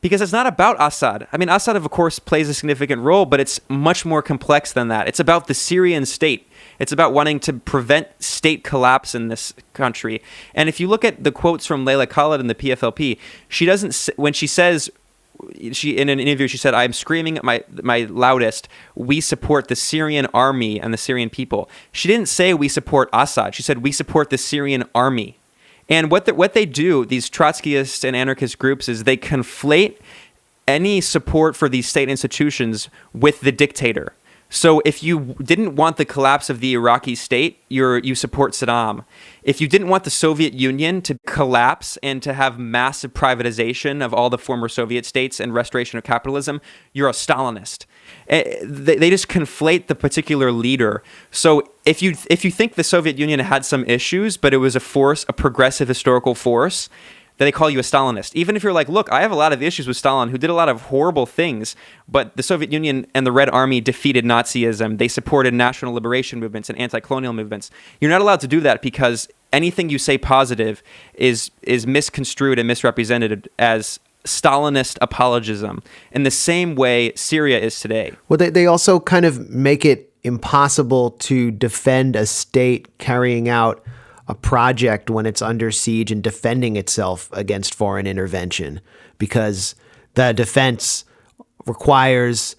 Because it's not about Assad. I mean, Assad, of course, plays a significant role, but it's much more complex than that. It's about the Syrian state. It's about wanting to prevent state collapse in this country. And if you look at the quotes from Rania Khalek in the PFLP, she doesn't, when she says, in an interview, she said, "I'm screaming at my loudest, we support the Syrian army and the Syrian people." She didn't say we support Assad. She said we support the Syrian army. And what they do, these Trotskyist and anarchist groups, is they conflate any support for these state institutions with the dictator. So if you didn't want the collapse of the Iraqi state, you support Saddam. If you didn't want the Soviet Union to collapse and to have massive privatization of all the former Soviet states and restoration of capitalism, you're a Stalinist. They just conflate the particular leader. So if you think the Soviet Union had some issues, but it was a progressive historical force, then they call you a Stalinist. Even if you're like, look, I have a lot of issues with Stalin, who did a lot of horrible things, but the Soviet Union and the Red Army defeated Nazism. They supported national liberation movements and anti-colonial movements. You're not allowed to do that because anything you say positive is misconstrued and misrepresented as Stalinist apologism in the same way Syria is today. Well, they also kind of make it impossible to defend a state carrying out a project when it's under siege and defending itself against foreign intervention, because the defense requires,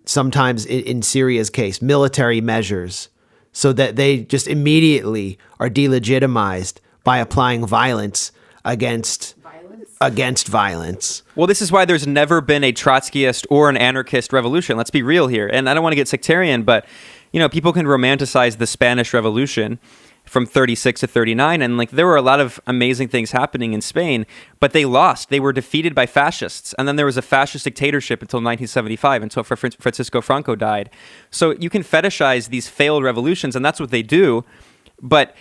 sometimes in Syria's case, military measures, so that they just immediately are delegitimized by applying violence against violence. Well, this is why there's never been a Trotskyist or an anarchist revolution. Let's be real here. And I don't want to get sectarian, but people can romanticize the Spanish Revolution from 36 to 39, and there were a lot of amazing things happening in Spain, but they lost. They were defeated by fascists, and then there was a fascist dictatorship until 1975, until Francisco Franco died. So you can fetishize these failed revolutions, and that's what they do, but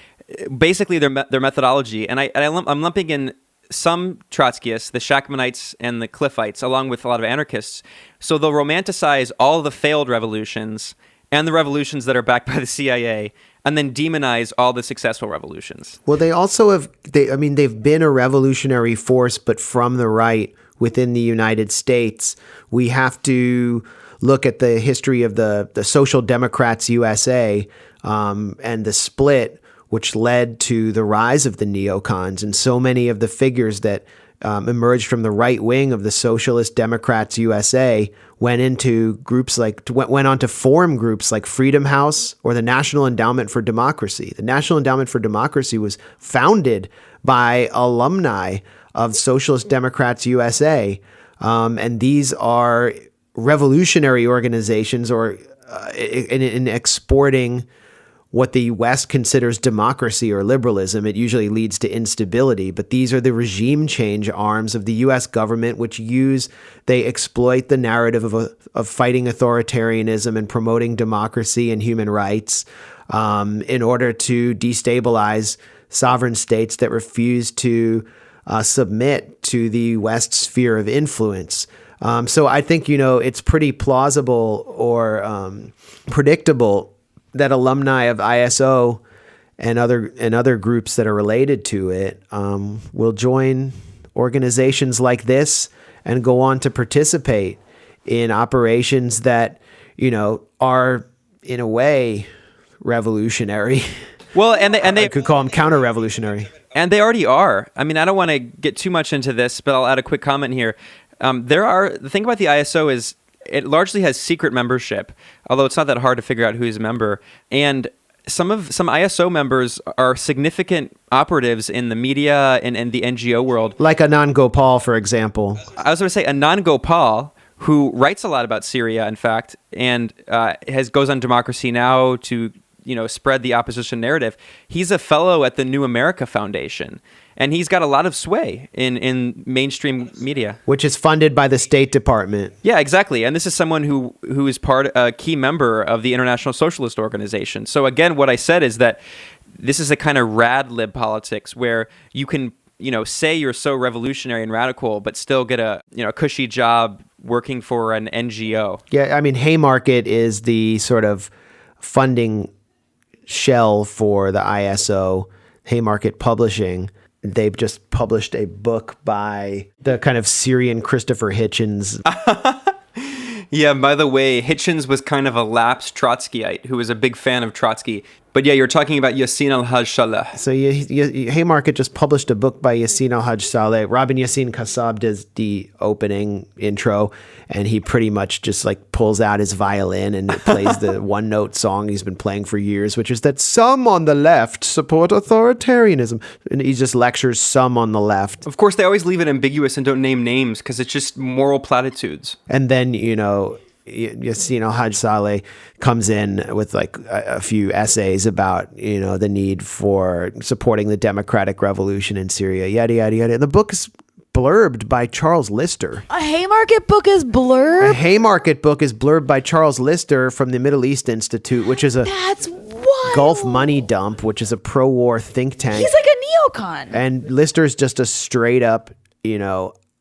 basically their methodology, and I'm lumping in some Trotskyists, the Shachtmanites and the Cliffites, along with a lot of anarchists. So they'll romanticize all the failed revolutions and the revolutions that are backed by the CIA, and then demonize all the successful revolutions. Well, they also they've been a revolutionary force, but from the right within the United States. We have to look at the history of the Social Democrats USA and the split, which led to the rise of the neocons, and so many of the figures that emerged from the right wing of the Socialist Democrats USA went on to form groups like Freedom House or the National Endowment for Democracy. The National Endowment for Democracy was founded by alumni of Socialist Democrats USA, and these are revolutionary organizations, or in exporting what the West considers democracy or liberalism. It usually leads to instability, but these are the regime change arms of the U.S. government, which they exploit the narrative of fighting authoritarianism and promoting democracy and human rights in order to destabilize sovereign states that refuse to submit to the West's sphere of influence. So I think, it's pretty plausible or predictable that alumni of ISO and other groups that are related to it will join organizations like this and go on to participate in operations that, are in a way revolutionary. Well, and they could call them counter-revolutionary. And they already are. I mean, I don't want to get too much into this, but I'll add a quick comment here. The thing about the ISO is it largely has secret membership, although it's not that hard to figure out who's a member. And some ISO members are significant operatives in the media and the NGO world. Like Anand Gopal, for example. I was going to say Anand Gopal, who writes a lot about Syria, in fact, and goes on Democracy Now! To spread the opposition narrative. He's a fellow at the New America Foundation, and he's got a lot of sway in mainstream media, which is funded by the State Department. Yeah, exactly. And this is someone who is a key member of the International Socialist Organization. So again, what I said is that this is a kind of radlib politics where you can say you're so revolutionary and radical, but still get a cushy job working for an NGO. Yeah, I mean, Haymarket is the sort of funding shell for the ISO, Haymarket Publishing. they've just published a book by the kind of Syrian Christopher Hitchens. Yeah, by the way, Hitchens was kind of a lapsed Trotskyite who was a big fan of Trotsky. But yeah, you're talking about Yassin al-Hajj Saleh. So Haymarket just published a book by Yassin al-Hajj Saleh. Robin Yassin Kassab does the opening intro, and he pretty much just like pulls out his violin and plays the one-note song he's been playing for years, which is that some on the left support authoritarianism. And he just lectures some on the left. Of course, they always leave it ambiguous and don't name names because it's just moral platitudes. And then, Yassin al-Hajj Saleh comes in with like a few essays about, the need for supporting the democratic revolution in Syria, yada, yada, yada. The book is blurbed by Charles Lister. A Haymarket book is blurb? A Haymarket book is blurbed by Charles Lister from the Middle East Institute, which is a That's wild. Gulf money dump, which is a pro-war think tank. He's like a neocon. And Lister's just a straight up,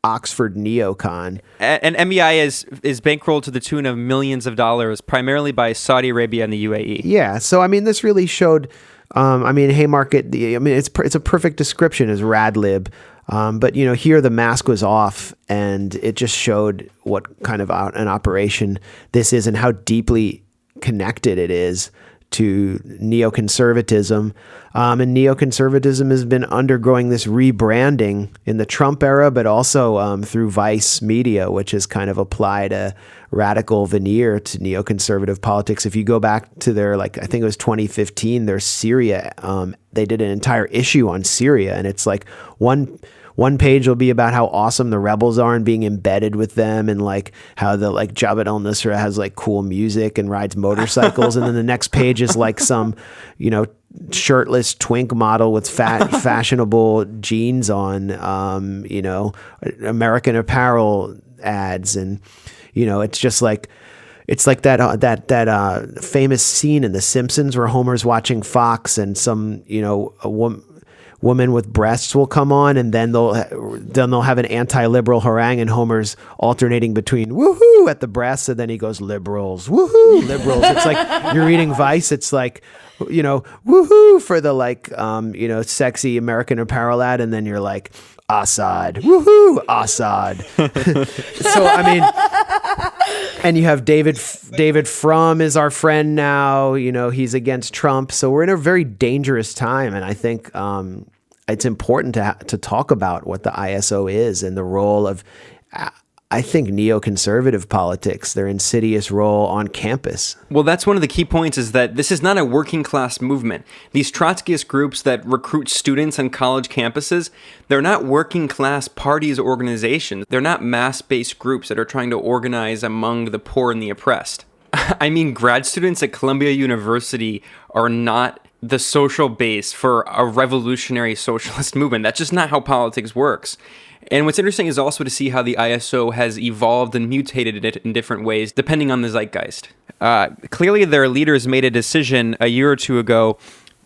Oxford neocon. And MEI is bankrolled to the tune of millions of dollars, primarily by Saudi Arabia and the UAE. Yeah, so this really showed. Haymarket. It's a perfect description as radlib, but here the mask was off, and it just showed what kind of an operation this is and how deeply connected it is to neoconservatism. And neoconservatism has been undergoing this rebranding in the Trump era, but also through Vice Media, which has kind of applied a radical veneer to neoconservative politics. If you go back to their, I think it was 2015, their Syria, they did an entire issue on Syria, and it's like one page will be about how awesome the rebels are and being embedded with them, and how the Jabhat al-Nusra has cool music and rides motorcycles, and then the next page is some shirtless twink model with fashionable jeans on, American Apparel ads, and it's just it's like that famous scene in The Simpsons where Homer's watching Fox, and some a woman with breasts will come on, and then they'll have an anti-liberal harangue, and Homer's alternating between woohoo at the breasts, and then he goes liberals, woohoo, liberals. It's like you're reading Vice. It's like, woohoo for the sexy American Apparel ad, and then you're like, Assad, woohoo, Assad. So and you have David Frum is our friend now. He's against Trump. So we're in a very dangerous time, and I think it's important to talk about what the ISO is and the role of, I think, neoconservative politics, their insidious role on campus. Well, that's one of the key points, is that this is not a working class movement. These Trotskyist groups that recruit students on college campuses, they're not working class parties or organizations. They're not mass-based groups that are trying to organize among the poor and the oppressed. Grad students at Columbia University are not the social base for a revolutionary socialist movement. That's just not how politics works. And what's interesting is also to see how the ISO has evolved and mutated in different ways, depending on the zeitgeist. Clearly, their leaders made a decision a year or two ago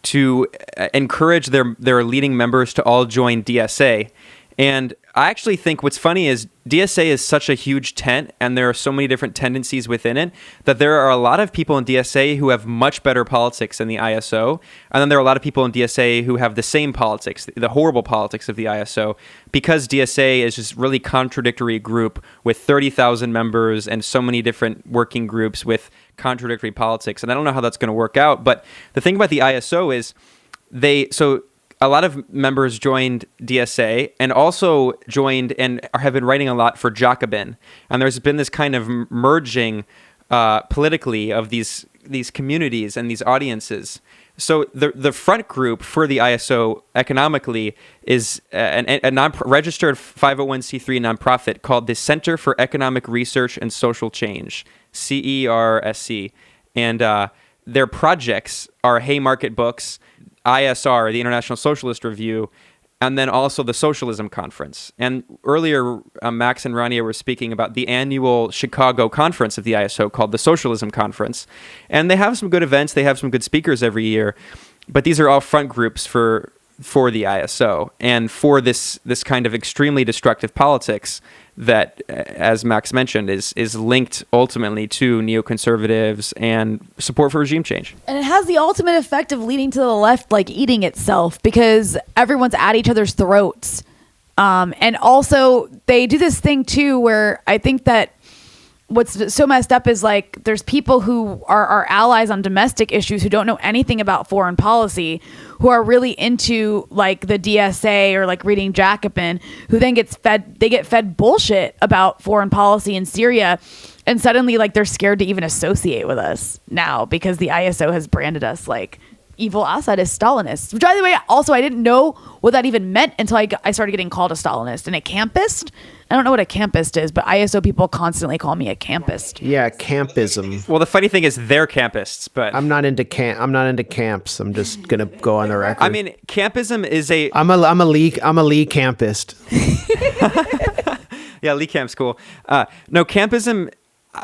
to encourage their leading members to all join DSA. And I actually think what's funny is DSA is such a huge tent, and there are so many different tendencies within it, that there are a lot of people in DSA who have much better politics than the ISO. And then there are a lot of people in DSA who have the same politics, the horrible politics of the ISO, because DSA is just really contradictory group with 30,000 members and so many different working groups with contradictory politics. And I don't know how that's going to work out. But the thing about the ISO is a lot of members joined DSA and also joined and have been writing a lot for Jacobin. And there's been this kind of merging politically of these communities and these audiences. So the front group for the ISO economically is a registered 501c3 nonprofit called the Center for Economic Research and Social Change, CERSC. And their projects are Haymarket Books, ISR, the International Socialist Review, and then also the Socialism Conference. And earlier, Max and Rania were speaking about the annual Chicago conference of the ISO called the Socialism Conference. And they have some good events. They have some good speakers every year. But these are all front groups for for the ISO and for this kind of extremely destructive politics that, as Max mentioned, is linked ultimately to neoconservatives and support for regime change. And it has the ultimate effect of leading to the left like eating itself, because everyone's at each other's throats. And also they do this thing too where I think that what's so messed up is like there's people who are our allies on domestic issues who don't know anything about foreign policy, who are really into like the DSA or like reading Jacobin, who then get fed bullshit about foreign policy in Syria, and suddenly like they're scared to even associate with us now because the ISO has branded us like evil Assadist Stalinists. Which, by the way, also I didn't know what that even meant until I started getting called a Stalinist and a campist. I don't know what a campist is, but ISO people constantly call me a campist. Yeah, campism. Well, the funny thing is they're campists, but I'm not into camps. I'm just gonna go on the record. I mean, campism is a I'm a Lee campist. yeah, Lee Camp's cool. No, campism.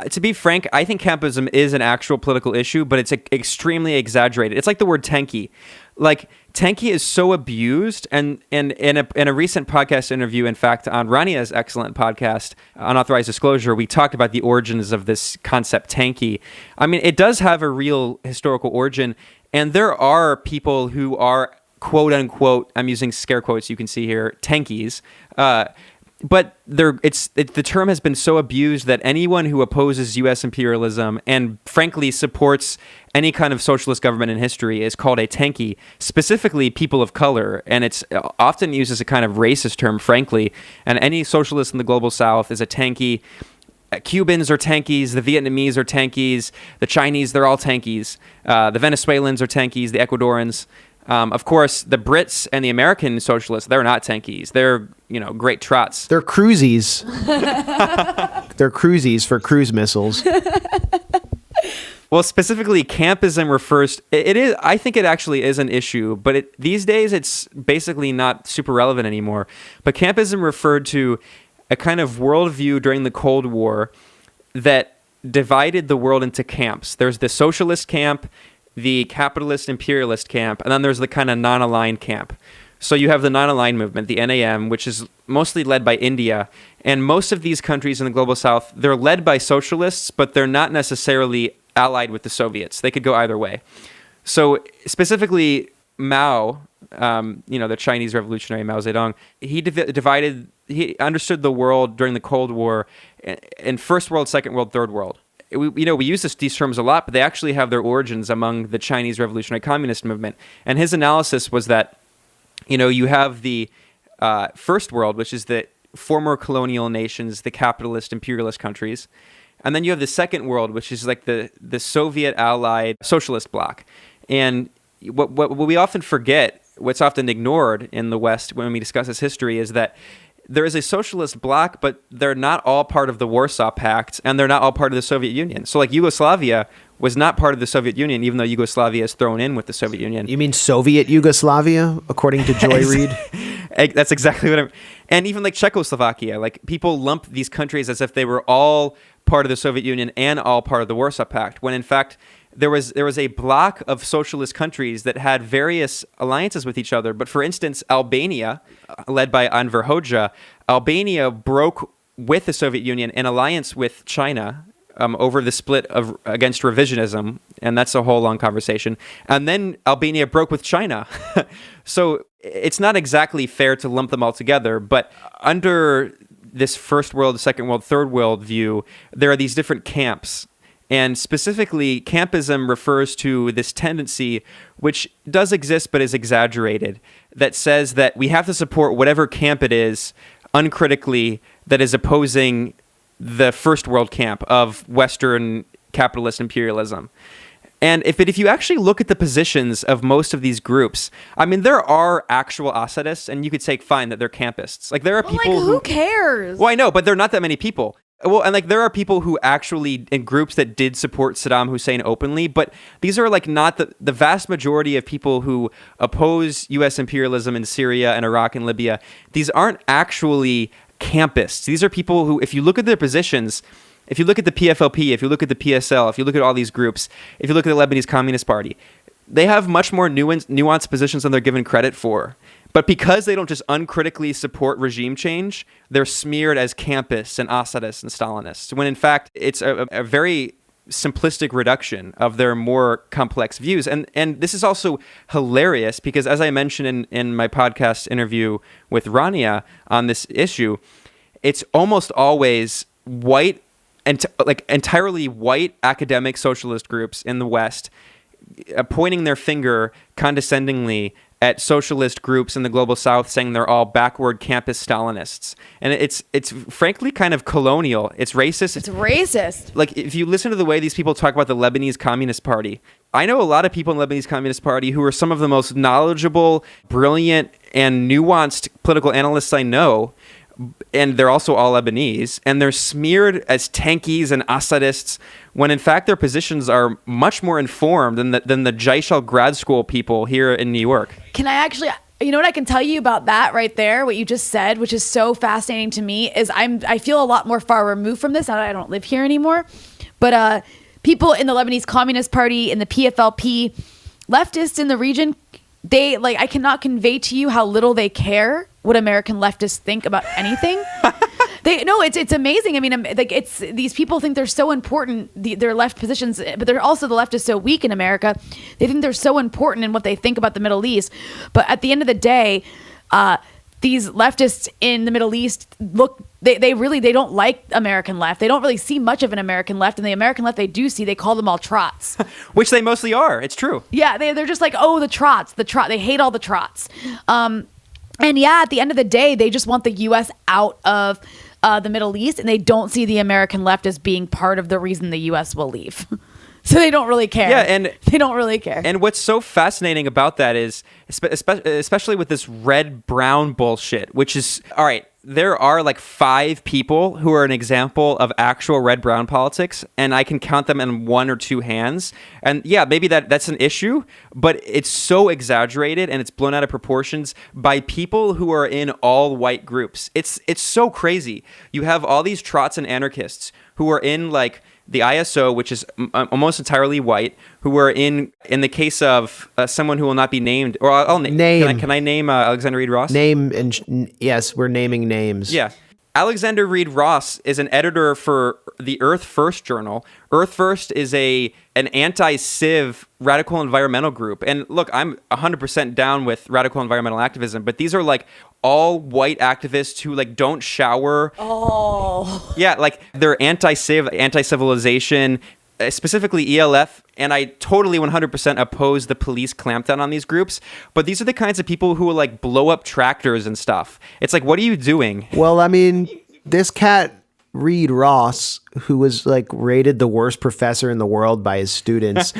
To be frank, I think campism is an actual political issue, but it's extremely exaggerated. It's like the word tanky. Like, tanky is so abused, and in a recent podcast interview, in fact, on Rania's excellent podcast, Unauthorized Disclosure, we talked about the origins of this concept tanky. I mean, it does have a real historical origin, and there are people who are, quote unquote, I'm using scare quotes you can see here, tankies, but the term has been so abused that anyone who opposes U.S. imperialism and frankly supports any kind of socialist government in history is called a tanky, specifically people of color. And it's often used as a kind of racist term, frankly. And any socialist in the global south is a tanky. Cubans are tankies. The Vietnamese are tankies. The Chinese, they're all tankies. The Venezuelans are tankies. The Ecuadorians. Of course, the Brits and the American socialists, they're not tankies. They're, great trots. They're cruisies. They're cruisies for cruise missiles. Well, specifically, campism refers... It is. I think it actually is an issue, but these days it's basically not super relevant anymore. But campism referred to a kind of worldview during the Cold War that divided the world into camps. There's the socialist camp, the capitalist imperialist camp, and then there's the kind of non-aligned camp. So you have the non-aligned movement, the NAM, which is mostly led by India. And most of these countries in the global south, they're led by socialists, but they're not necessarily allied with the Soviets. They could go either way. So specifically Mao, the Chinese revolutionary Mao Zedong, he understood the world during the Cold War in First World, Second World, Third World. We use these terms a lot, but they actually have their origins among the Chinese revolutionary communist movement. And his analysis was that, you have the First World, which is the former colonial nations, the capitalist imperialist countries. And then you have the Second World, which is like the Soviet allied socialist bloc. And what we often forget, what's often ignored in the West when we discuss this history, is that there is a socialist bloc, but they're not all part of the Warsaw Pact, and they're not all part of the Soviet Union. So like Yugoslavia was not part of the Soviet Union, even though Yugoslavia is thrown in with the Soviet Union. You mean Soviet Yugoslavia, according to Joy Reid? That's exactly what and even like Czechoslovakia, like people lump these countries as if they were all part of the Soviet Union and all part of the Warsaw Pact, when in fact there was a block of socialist countries that had various alliances with each other. But for instance, Albania, led by Enver Hoxha, Albania broke with the Soviet Union in alliance with China over the split against revisionism, and that's a whole long conversation. And then Albania broke with China. So it's not exactly fair to lump them all together, but under this First World, Second World, Third World view, there are these different camps. And specifically, campism refers to this tendency, which does exist but is exaggerated, that says that we have to support whatever camp it is uncritically that is opposing the first world camp of Western capitalist imperialism. And if you actually look at the positions of most of these groups, I mean, there are actual Assadists, and you could say, fine, that they're campists. Like, there are people who cares? Well, I know, but there are not that many people. Well, and like there are people who actually, in groups that did support Saddam Hussein openly, but these are like not the vast majority of people who oppose U.S. imperialism in Syria and Iraq and Libya. These aren't actually campists. These are people who, if you look at their positions, if you look at the PFLP, if you look at the PSL, if you look at all these groups, if you look at the Lebanese Communist Party, they have much more nuanced positions than they're given credit for. But because they don't just uncritically support regime change, they're smeared as campists and Assadists and Stalinists, when in fact it's a very simplistic reduction of their more complex views. And this is also hilarious because, as I mentioned in my podcast interview with Rania on this issue, it's almost always white and entirely white academic socialist groups in the West pointing their finger condescendingly at socialist groups in the global South, saying they're all backward campus Stalinists. And it's frankly kind of colonial. It's racist. It's racist. Like, if you listen to the way these people talk about the Lebanese Communist Party, I know a lot of people in the Lebanese Communist Party who are some of the most knowledgeable, brilliant, and nuanced political analysts I know. And they're also all Lebanese, and they're smeared as tankies and Assadists, when in fact their positions are much more informed than the Jaish al-Grad school people here in New York. Can I actually, you know what I can tell you about that right there, what you just said, which is so fascinating to me, is I feel a lot more far removed from this. I don't live here anymore, but people in the Lebanese Communist Party, in the PFLP, leftists in the region, they, like, I cannot convey to you how little they care what American leftists think about anything. It's amazing. I mean, like, it's, these people think they're so important, their left positions, but they're also, the left is so weak in America. They think they're so important in what they think about the Middle East. But at the end of the day, these leftists in the Middle East they don't like American left. They don't really see much of an American left, and the American left they do see, they call them all trots. Which they mostly are. It's true. Yeah, they're just like, oh, the trots. They hate all the trots. And yeah, at the end of the day, they just want the U.S. out of the Middle East, and they don't see the American left as being part of the reason the U.S. will leave. So they don't really care. Yeah, and they don't really care. And what's so fascinating about that is, especially with this red-brown bullshit, which is, all right, there are like 5 people who are an example of actual red-brown politics, and I can count them in 1 or 2 hands. And yeah, maybe that's an issue, but it's so exaggerated and it's blown out of proportions by people who are in all white groups. It's so crazy. You have all these trots and anarchists who are in like the ISO, which is almost entirely white, who are in the case of someone who will not be named, or I'll name. Can I name Alexander Reed Ross? Yes, we're naming names. Yeah. Alexander Reed Ross is an editor for the Earth First journal. Earth First is an anti-civ radical environmental group. And look, I'm 100% down with radical environmental activism, but these are like all white activists who like don't shower. Oh. Yeah, like they're anti-civ, anti-civilization, specifically ELF, and I totally 100% oppose the police clampdown on these groups. But these are the kinds of people who will like blow up tractors and stuff. It's like, what are you doing? Well, I mean, this cat Reed Ross, who was like rated the worst professor in the world by his students,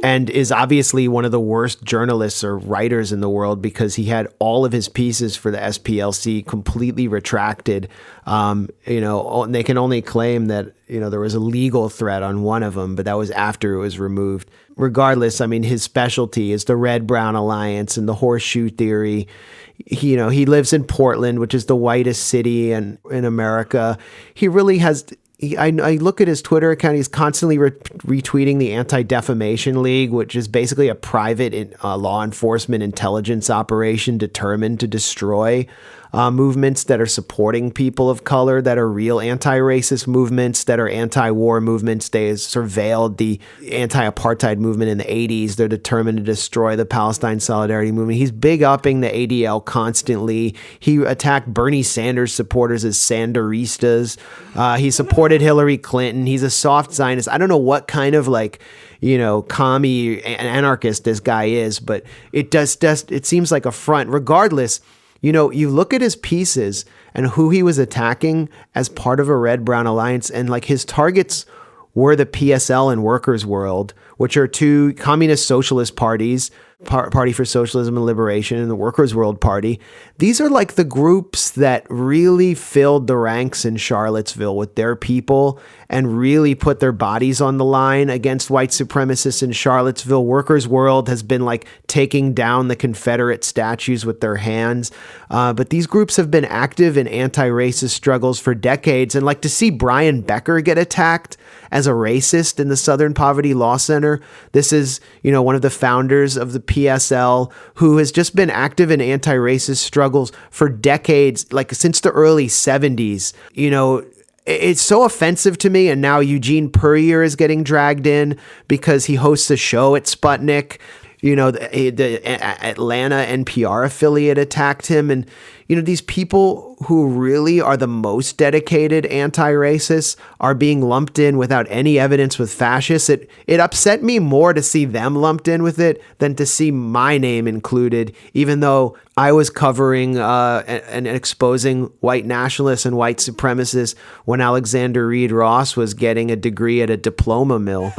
and is obviously one of the worst journalists or writers in the world because he had all of his pieces for the SPLC completely retracted. And they can only claim that, there was a legal threat on one of them, but that was after it was removed. Regardless, I mean, his specialty is the Red-Brown Alliance and the horseshoe theory. He lives in Portland, which is the whitest city in America. He really has... I look at his Twitter account. He's constantly retweeting the Anti-Defamation League, which is basically a private law enforcement intelligence operation determined to destroy movements that are supporting people of color, that are real anti-racist movements, that are anti-war movements. They surveilled the anti-apartheid movement in the 80s. They're determined to destroy the Palestine Solidarity Movement. He's big-upping the ADL constantly. He attacked Bernie Sanders supporters as Sanderistas. He supported Hillary Clinton. He's a soft Zionist. I don't know what kind of commie anarchist this guy is, but it seems like a front. Regardless, you look at his pieces and who he was attacking as part of a Red-Brown Alliance, and like his targets were the PSL and Workers' World, which are 2 communist socialist parties, Party for Socialism and Liberation and the Workers' World Party. these are like the groups that really filled the ranks in Charlottesville with their people and really put their bodies on the line against white supremacists in Charlottesville. Workers' World has been like taking down the Confederate statues with their hands. But these groups have been active in anti-racist struggles for decades. And like to see Brian Becker get attacked as a racist in the Southern Poverty Law Center. This is, one of the founders of the PSL who has just been active in anti-racist struggles for decades, like since the early 70s. It's so offensive to me. And now Eugene Puryear is getting dragged in because he hosts a show at Sputnik. The Atlanta NPR affiliate attacked him. And, these people who really are the most dedicated anti-racists are being lumped in without any evidence with fascists. It upset me more to see them lumped in with it than to see my name included, even though I was covering and exposing white nationalists and white supremacists when Alexander Reed Ross was getting a degree at a diploma mill.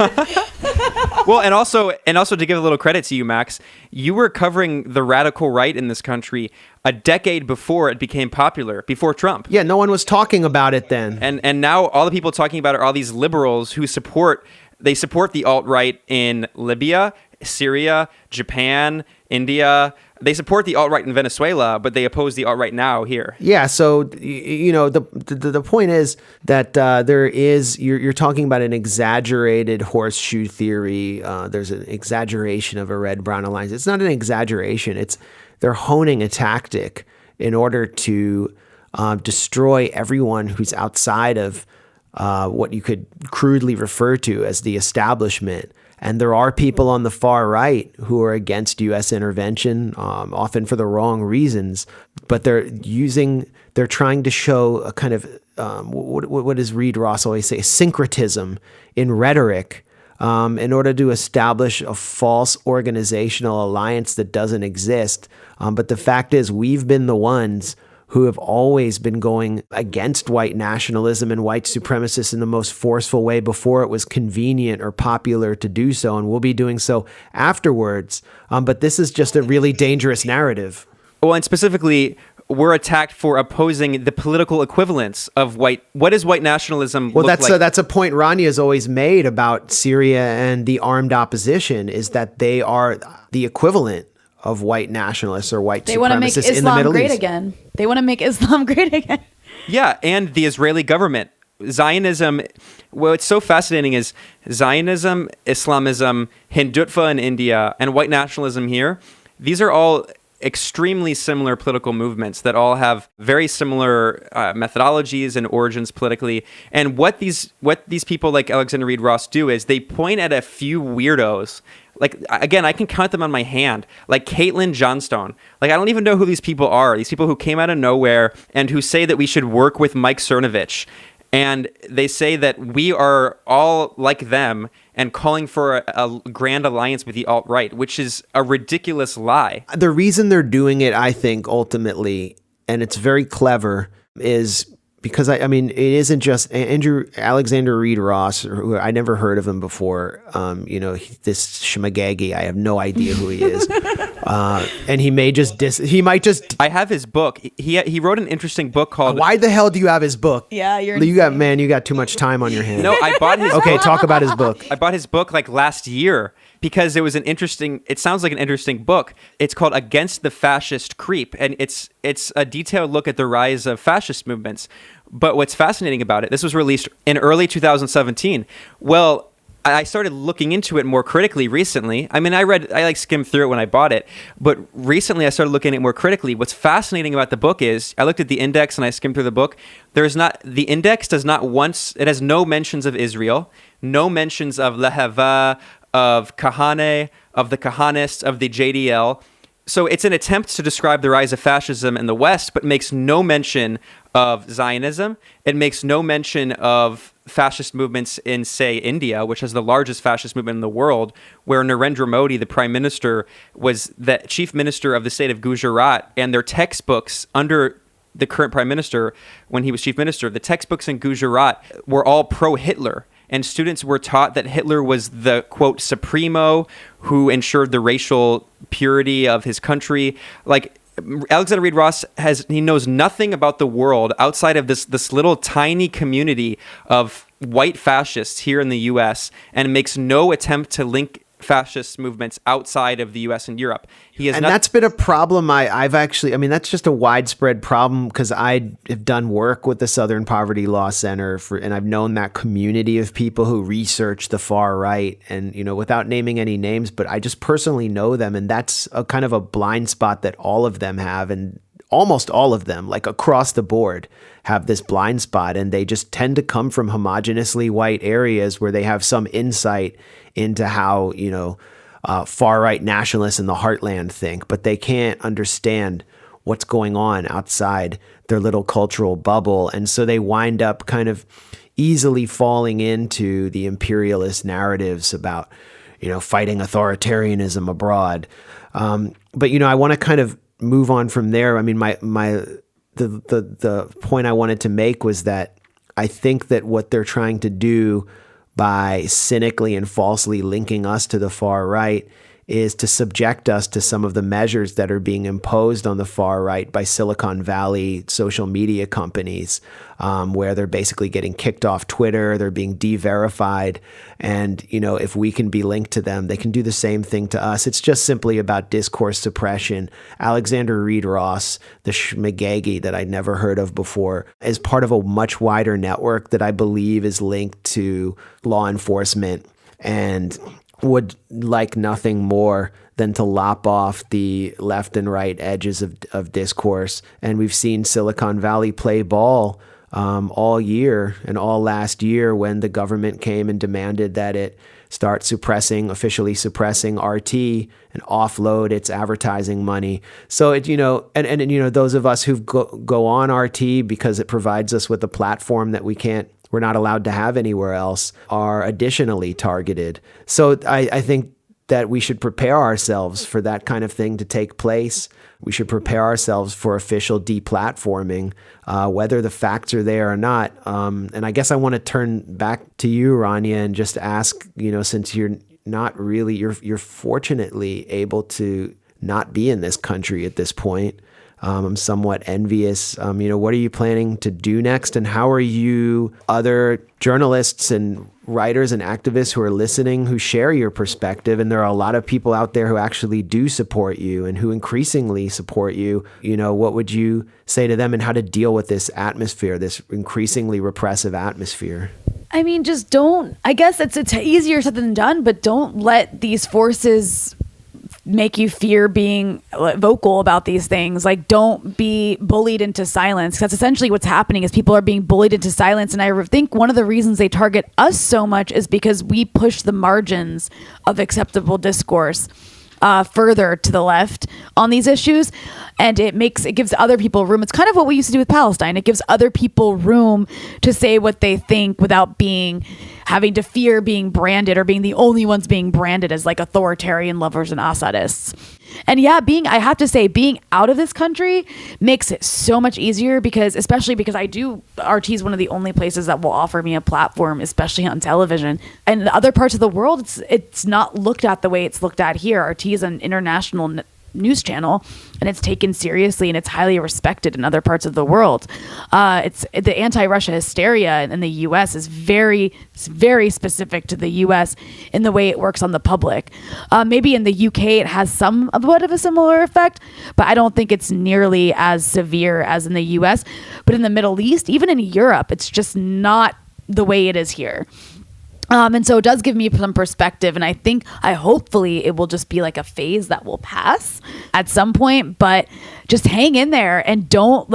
Well, and also to give a little credit to you, Max, you were covering the radical right in this country a decade before it became popular, before Trump. Yeah, no one was talking about it then. And now all the people talking about it are all these liberals who support the alt-right in Libya, Syria, Japan, India. They support the alt-right in Venezuela, but they oppose the alt-right now here. Yeah, so the point is that you're talking about an exaggerated horseshoe theory. There's an exaggeration of a red-brown alliance. It's not an exaggeration. They're honing a tactic in order to destroy everyone who's outside of what you could crudely refer to as the establishment. And there are people on the far right who are against U.S. intervention, often for the wrong reasons, but they're trying to show a kind of, what does Reed Ross always say, syncretism in rhetoric in order to establish a false organizational alliance that doesn't exist. But the fact is, we've been the ones who have always been going against white nationalism and white supremacists in the most forceful way before it was convenient or popular to do so, and we'll be doing so afterwards. But this is just a really dangerous narrative. Well, and specifically, we're attacked for opposing the political equivalence of what does white nationalism look like? Well, that's a point Rania's always made about Syria and the armed opposition, is that they are the equivalent of white nationalists or white supremacists in the Middle East. They want to make Islam great again. Yeah, and the Israeli government. Zionism, what's so fascinating is Zionism, Islamism, Hindutva in India, and white nationalism here. These are all extremely similar political movements that all have very similar methodologies and origins politically. And what these people like Alexander Reed Ross do is they point at a few weirdos. Like, again, I can count them on my hand. Like Caitlin Johnstone. Like, I don't even know who these people are. These people who came out of nowhere and who say that we should work with Mike Cernovich. And they say that we are all like them and calling for a grand alliance with the alt-right, which is a ridiculous lie. The reason they're doing it, I think, ultimately, and it's very clever, is because, I mean, it isn't just Alexander Reed Ross, who I never heard of him before. This Shmagagi, I have no idea who he is. And he might just. I have his book. He wrote an interesting book called. Why the hell do you have his book? Yeah, you got too much time on your hands. No, I bought his. Okay, talk about his book. I bought his book like last year because it sounds like an interesting book. It's called Against the Fascist Creep, and it's a detailed look at the rise of fascist movements. But what's fascinating about it, this was released in early 2017. Well, I started looking into it more critically recently. I mean, I skimmed through it when I bought it, but recently I started looking at it more critically. What's fascinating about the book is I looked at the index and I skimmed through the book. The index does not it has no mentions of Israel, no mentions of Lehava, of Kahane, of the Kahanists, of the JDL. So it's an attempt to describe the rise of fascism in the West, but makes no mention of Zionism. It makes no mention of fascist movements in, say, India, which has the largest fascist movement in the world, where Narendra Modi, the prime minister, was the chief minister of the state of Gujarat, and their textbooks under the current prime minister, when he was chief minister, the textbooks in Gujarat were all pro-Hitler. And students were taught that Hitler was the, quote, supremo who ensured the racial purity of his country. Like, Alexander Reed Ross he knows nothing about the world outside of this little tiny community of white fascists here in the U.S. and makes no attempt to link fascist movements outside of the U.S. and Europe. That's been a problem. That's just a widespread problem because I have done work with the Southern Poverty Law Center and I've known that community of people who research the far right and, without naming any names, but I just personally know them. And that's a kind of a blind spot that all of them have. And almost all of them, like across the board, have this blind spot. And they just tend to come from homogeneously white areas where they have some insight into how, far-right nationalists in the heartland think, but they can't understand what's going on outside their little cultural bubble. And so they wind up kind of easily falling into the imperialist narratives about, fighting authoritarianism abroad. But I want to kind of move on from there. I mean, the point I wanted to make was that I think that what they're trying to do by cynically and falsely linking us to the far right is to subject us to some of the measures that are being imposed on the far right by Silicon Valley social media companies, where they're basically getting kicked off Twitter, they're being de-verified, and if we can be linked to them, they can do the same thing to us. It's just simply about discourse suppression. Alexander Reed Ross, the schmagegi that I'd never heard of before, is part of a much wider network that I believe is linked to law enforcement and would like nothing more than to lop off the left and right edges of discourse. And we've seen Silicon Valley play ball all year and all last year when the government came and demanded that it start officially suppressing RT and offload its advertising money. So it, those of us who go on RT because it provides us with a platform that we're not allowed to have anywhere else, are additionally targeted. So I think that we should prepare ourselves for that kind of thing to take place. We should prepare ourselves for official deplatforming, whether the facts are there or not. And I guess I want to turn back to you, Rania, and just ask, since you're not really, you're fortunately able to not be in this country at this point. I'm somewhat envious. What are you planning to do next? And how are you, other journalists and writers and activists who are listening, who share your perspective? And there are a lot of people out there who actually do support you and who increasingly support you. What would you say to them and how to deal with this atmosphere, this increasingly repressive atmosphere? I mean, just don't, I guess it's easier said than done, but don't let these forces make you fear being vocal about these things. Like, don't be bullied into silence. That's essentially what's happening, is people are being bullied into silence. And I think one of the reasons they target us so much is because we push the margins of acceptable discourse further to the left on these issues, and it gives other people room. It's kind of what we used to do with Palestine. It gives other people room to say what they think without having to fear being branded or being the only ones being branded as like authoritarian lovers and Assadists. And yeah, I have to say, being out of this country makes it so much easier especially because RT is one of the only places that will offer me a platform, especially on television. And in other parts of the world, it's not looked at the way it's looked at here. RT is an international news channel, and it's taken seriously and it's highly respected in other parts of the world. It's the anti-Russia hysteria in the U.S. is very, very specific to the U.S. in the way it works on the public. Maybe in the U.K. it has somewhat of a similar effect, but I don't think it's nearly as severe as in the U.S. But in the Middle East, even in Europe, it's just not the way it is here. And so it does give me some perspective, and hopefully it will just be like a phase that will pass at some point, but just hang in there and don't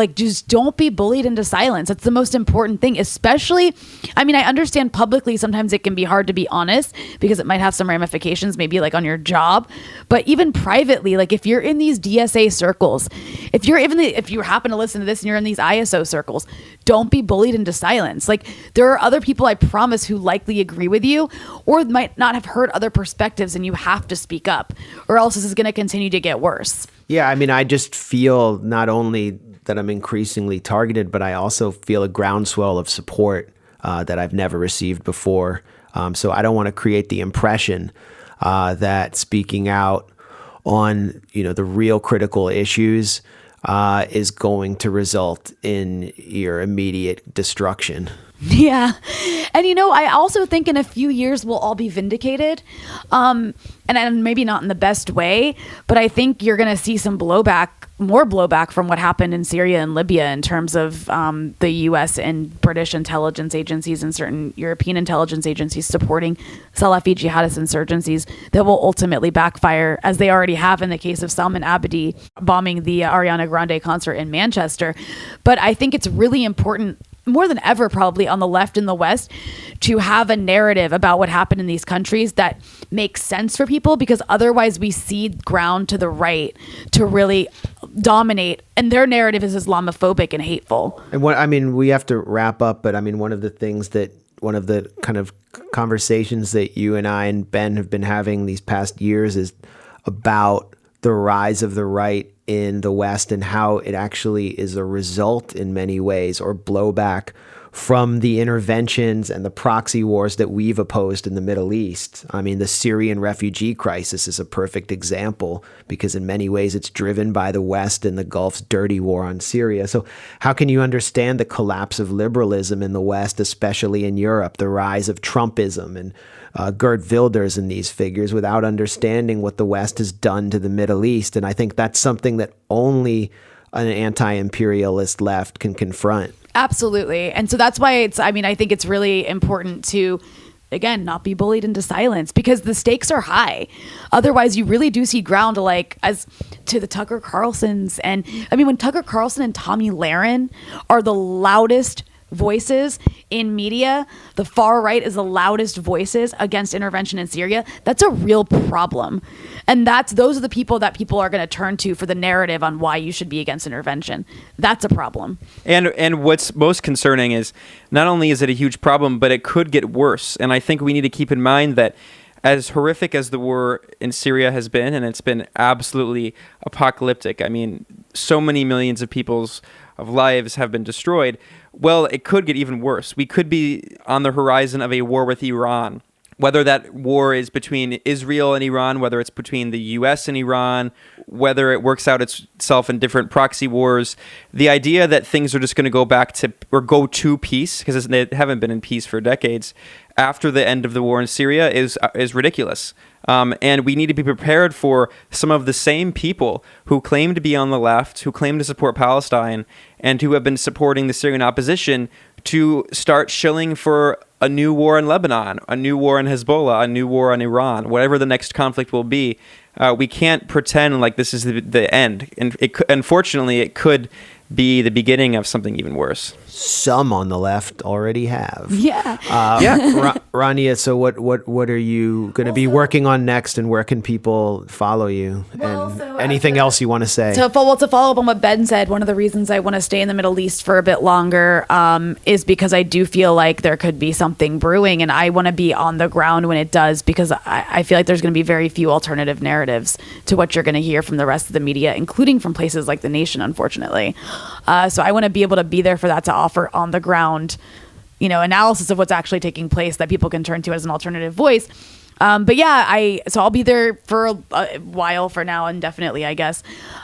be bullied into silence. That's the most important thing, especially, I understand publicly sometimes it can be hard to be honest because it might have some ramifications, maybe like on your job, but even privately, like if you're in these DSA circles, if you happen to listen to this and you're in these ISO circles, don't be bullied into silence. Like, there are other people, I promise, who likely agree with you or might not have heard other perspectives, and you have to speak up or else this is going to continue to get worse. Yeah, I just feel not only that I'm increasingly targeted, but I also feel a groundswell of support that I've never received before. So I don't want to create the impression that speaking out on, the real critical issues is going to result in your immediate destruction. Yeah. And I also think in a few years we'll all be vindicated. And maybe not in the best way, but I think you're going to see some more blowback from what happened in Syria and Libya in terms of the US and British intelligence agencies and certain European intelligence agencies supporting Salafi jihadist insurgencies that will ultimately backfire, as they already have in the case of Salman Abedi bombing the Ariana Grande concert in Manchester. But I think it's really important, more than ever probably, on the left in the West, to have a narrative about what happened in these countries that makes sense for people, because otherwise we cede ground to the right to really dominate, and their narrative is Islamophobic and hateful. And we have to wrap up, but one of the kind of conversations that you and I and Ben have been having these past years is about the rise of the right in the West and how it actually is a result in many ways, or blowback from the interventions and the proxy wars that we've opposed in the Middle East. The Syrian refugee crisis is a perfect example, because in many ways it's driven by the West and the Gulf's dirty war on Syria. So how can you understand the collapse of liberalism in the West, especially in Europe, the rise of Trumpism and Geert Wilders and these figures, without understanding what the West has done to the Middle East? And I think that's something that only an anti-imperialist left can confront. Absolutely. And so that's why I think it's really important to, again, not be bullied into silence, because the stakes are high. Otherwise, you really do see ground as to the Tucker Carlsons. And when Tucker Carlson and Tomi Lahren are the loudest voices in media, the far right is the loudest voices against intervention in Syria, that's a real problem. And those are the people that people are going to turn to for the narrative on why you should be against intervention. That's a problem. And what's most concerning is not only is it a huge problem, but it could get worse. And I think we need to keep in mind that as horrific as the war in Syria has been, and it's been absolutely apocalyptic, so many millions of people's lives have been destroyed. Well, it could get even worse. We could be on the horizon of a war with Iran. Whether that war is between Israel and Iran, whether it's between the US and Iran, whether it works out itself in different proxy wars, the idea that things are just going to go to peace, because they haven't been in peace for decades, after the end of the war in Syria is ridiculous. And we need to be prepared for some of the same people who claim to be on the left, who claim to support Palestine, and who have been supporting the Syrian opposition to start shilling for a new war in Lebanon, a new war in Hezbollah, a new war in Iran, whatever the next conflict will be. We can't pretend like this is the end. And unfortunately, it could be the beginning of something even worse. Some on the left already have. Yeah. Rania, so what are you going to be working on next, and where can people follow you? Anything else you want to say? To follow up on what Ben said, one of the reasons I want to stay in the Middle East for a bit longer is because I do feel like there could be something brewing, and I want to be on the ground when it does, because I feel like there's going to be very few alternative narratives to what you're going to hear from the rest of the media, including from places like The Nation, unfortunately. So I want to be able to be there for that, to offer on the ground, analysis of what's actually taking place that people can turn to as an alternative voice. But yeah, so I'll be there for a while for now, indefinitely, I guess.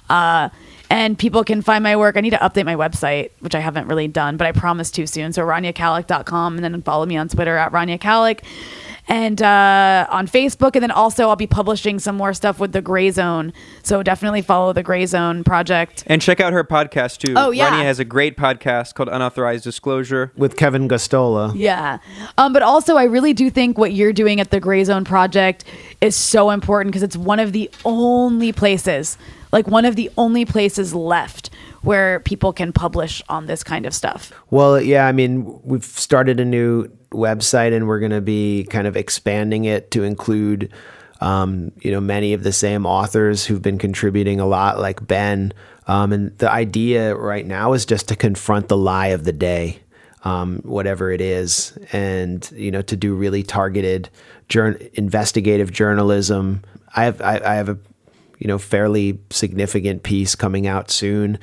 And people can find my work. I need to update my website, which I haven't really done, but I promise to soon. So RaniaKhalek.com, and then follow me on Twitter at Rania Khalek. And on Facebook, and then also I'll be publishing some more stuff with the Gray Zone, so definitely follow the Gray Zone project. And check out her podcast too. Oh yeah, Rania has a great podcast called Unauthorized Disclosure with Kevin Gostola. Yeah, but also I really do think what you're doing at the Gray Zone project is so important, because it's one of the only places left where people can publish on this kind of stuff. Well, yeah, we've started a new website, and we're going to be kind of expanding it to include, many of the same authors who've been contributing a lot, like Ben. And the idea right now is just to confront the lie of the day, whatever it is, and, to do really targeted investigative journalism. I have a fairly significant piece coming out soon.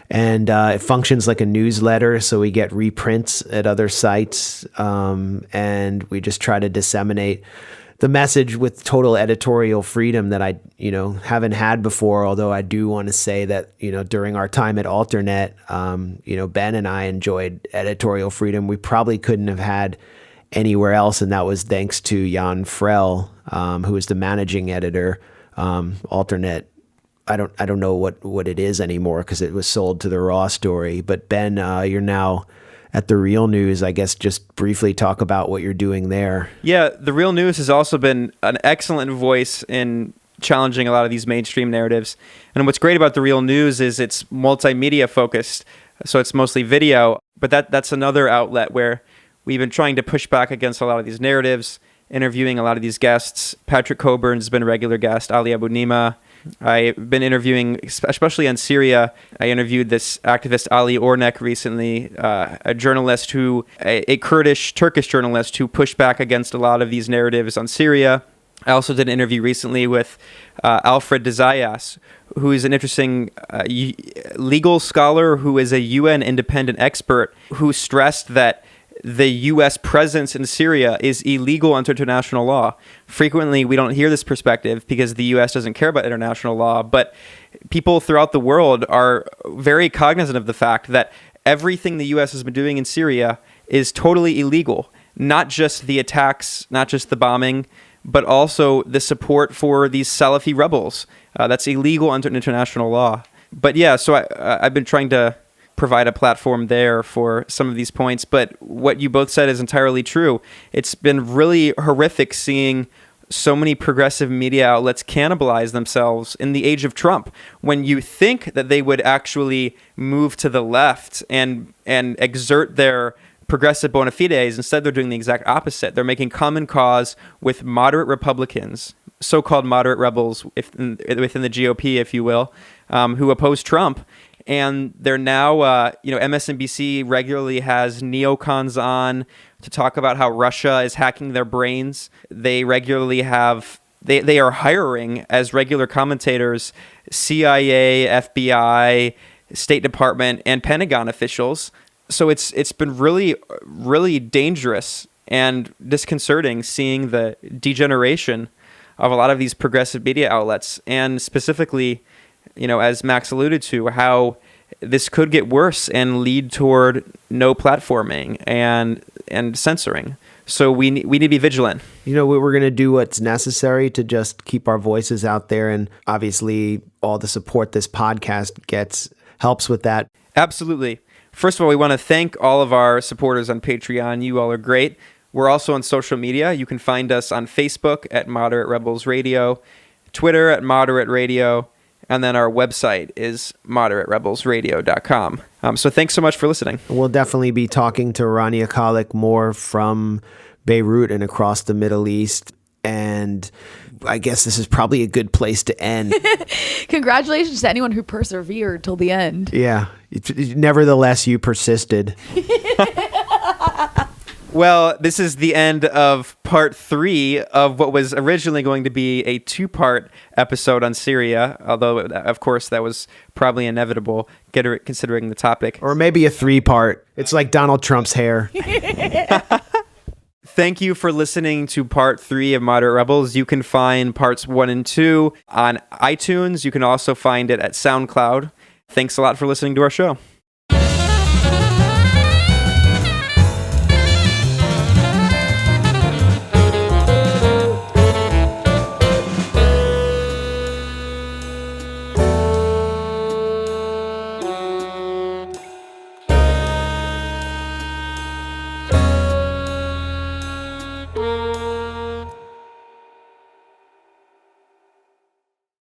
And it functions like a newsletter, so we get reprints at other sites, and we just try to disseminate the message with total editorial freedom that I, haven't had before, although I do want to say that, during our time at Alternet, Ben and I enjoyed editorial freedom we probably couldn't have had anywhere else, and that was thanks to Jan Frell, who is the managing editor. Alternet, I don't know what it is anymore because it was sold to the Raw Story. But Ben, you're now at the Real News. I guess just briefly talk about what you're doing there. Yeah, the Real News has also been an excellent voice in challenging a lot of these mainstream narratives. And what's great about the Real News is it's multimedia focused, so it's mostly video. But that's another outlet where we've been trying to push back against a lot of these narratives, interviewing a lot of these guests. Patrick Coburn has been a regular guest, Ali Abu Nima. I've been interviewing, especially on Syria. I interviewed this activist Ali Ornek recently, a journalist a Kurdish Turkish journalist who pushed back against a lot of these narratives on Syria. I also did an interview recently with Alfred de Zayas, who is an interesting legal scholar who is a UN independent expert who stressed that the U.S. presence in Syria is illegal under international law. Frequently, we don't hear this perspective because the U.S. doesn't care about international law, but people throughout the world are very cognizant of the fact that everything the U.S. has been doing in Syria is totally illegal. Not just the attacks, not just the bombing, but also the support for these Salafi rebels. That's illegal under international law. But yeah, so I've been trying to provide a platform there for some of these points. But what you both said is entirely true. It's been really horrific seeing so many progressive media outlets cannibalize themselves in the age of Trump. When you think that they would actually move to the left and exert their progressive bona fides, instead they're doing the exact opposite. They're making common cause with moderate Republicans, so-called moderate rebels within the GOP, if you will, who oppose Trump. And they're now, MSNBC regularly has neocons on to talk about how Russia is hacking their brains. They regularly have, they are hiring as regular commentators CIA, FBI, State Department, and Pentagon officials. So it's been really, really dangerous and disconcerting seeing the degeneration of a lot of these progressive media outlets, and specifically, as Max alluded to, how this could get worse and lead toward no platforming and censoring. So we need to be vigilant. We're going to do what's necessary to just keep our voices out there, and obviously all the support this podcast gets helps with that. Absolutely. First of all, we want to thank all of our supporters on Patreon. You all are great. We're also on social media. You can find us on Facebook at Moderate Rebels Radio, Twitter at Moderate Radio, and then our website is moderaterebelsradio.com. So thanks so much for listening. We'll definitely be talking to Rania Khalek more from Beirut and across the Middle East. And I guess this is probably a good place to end. Congratulations to anyone who persevered till the end. Yeah. Nevertheless, you persisted. Well, this is the end of part 3 of what was originally going to be a 2-part episode on Syria, although, of course, that was probably inevitable considering the topic. Or maybe a 3-part. It's like Donald Trump's hair. Thank you for listening to part 3 of Moderate Rebels. You can find parts 1 and 2 on iTunes. You can also find it at SoundCloud. Thanks a lot for listening to our show.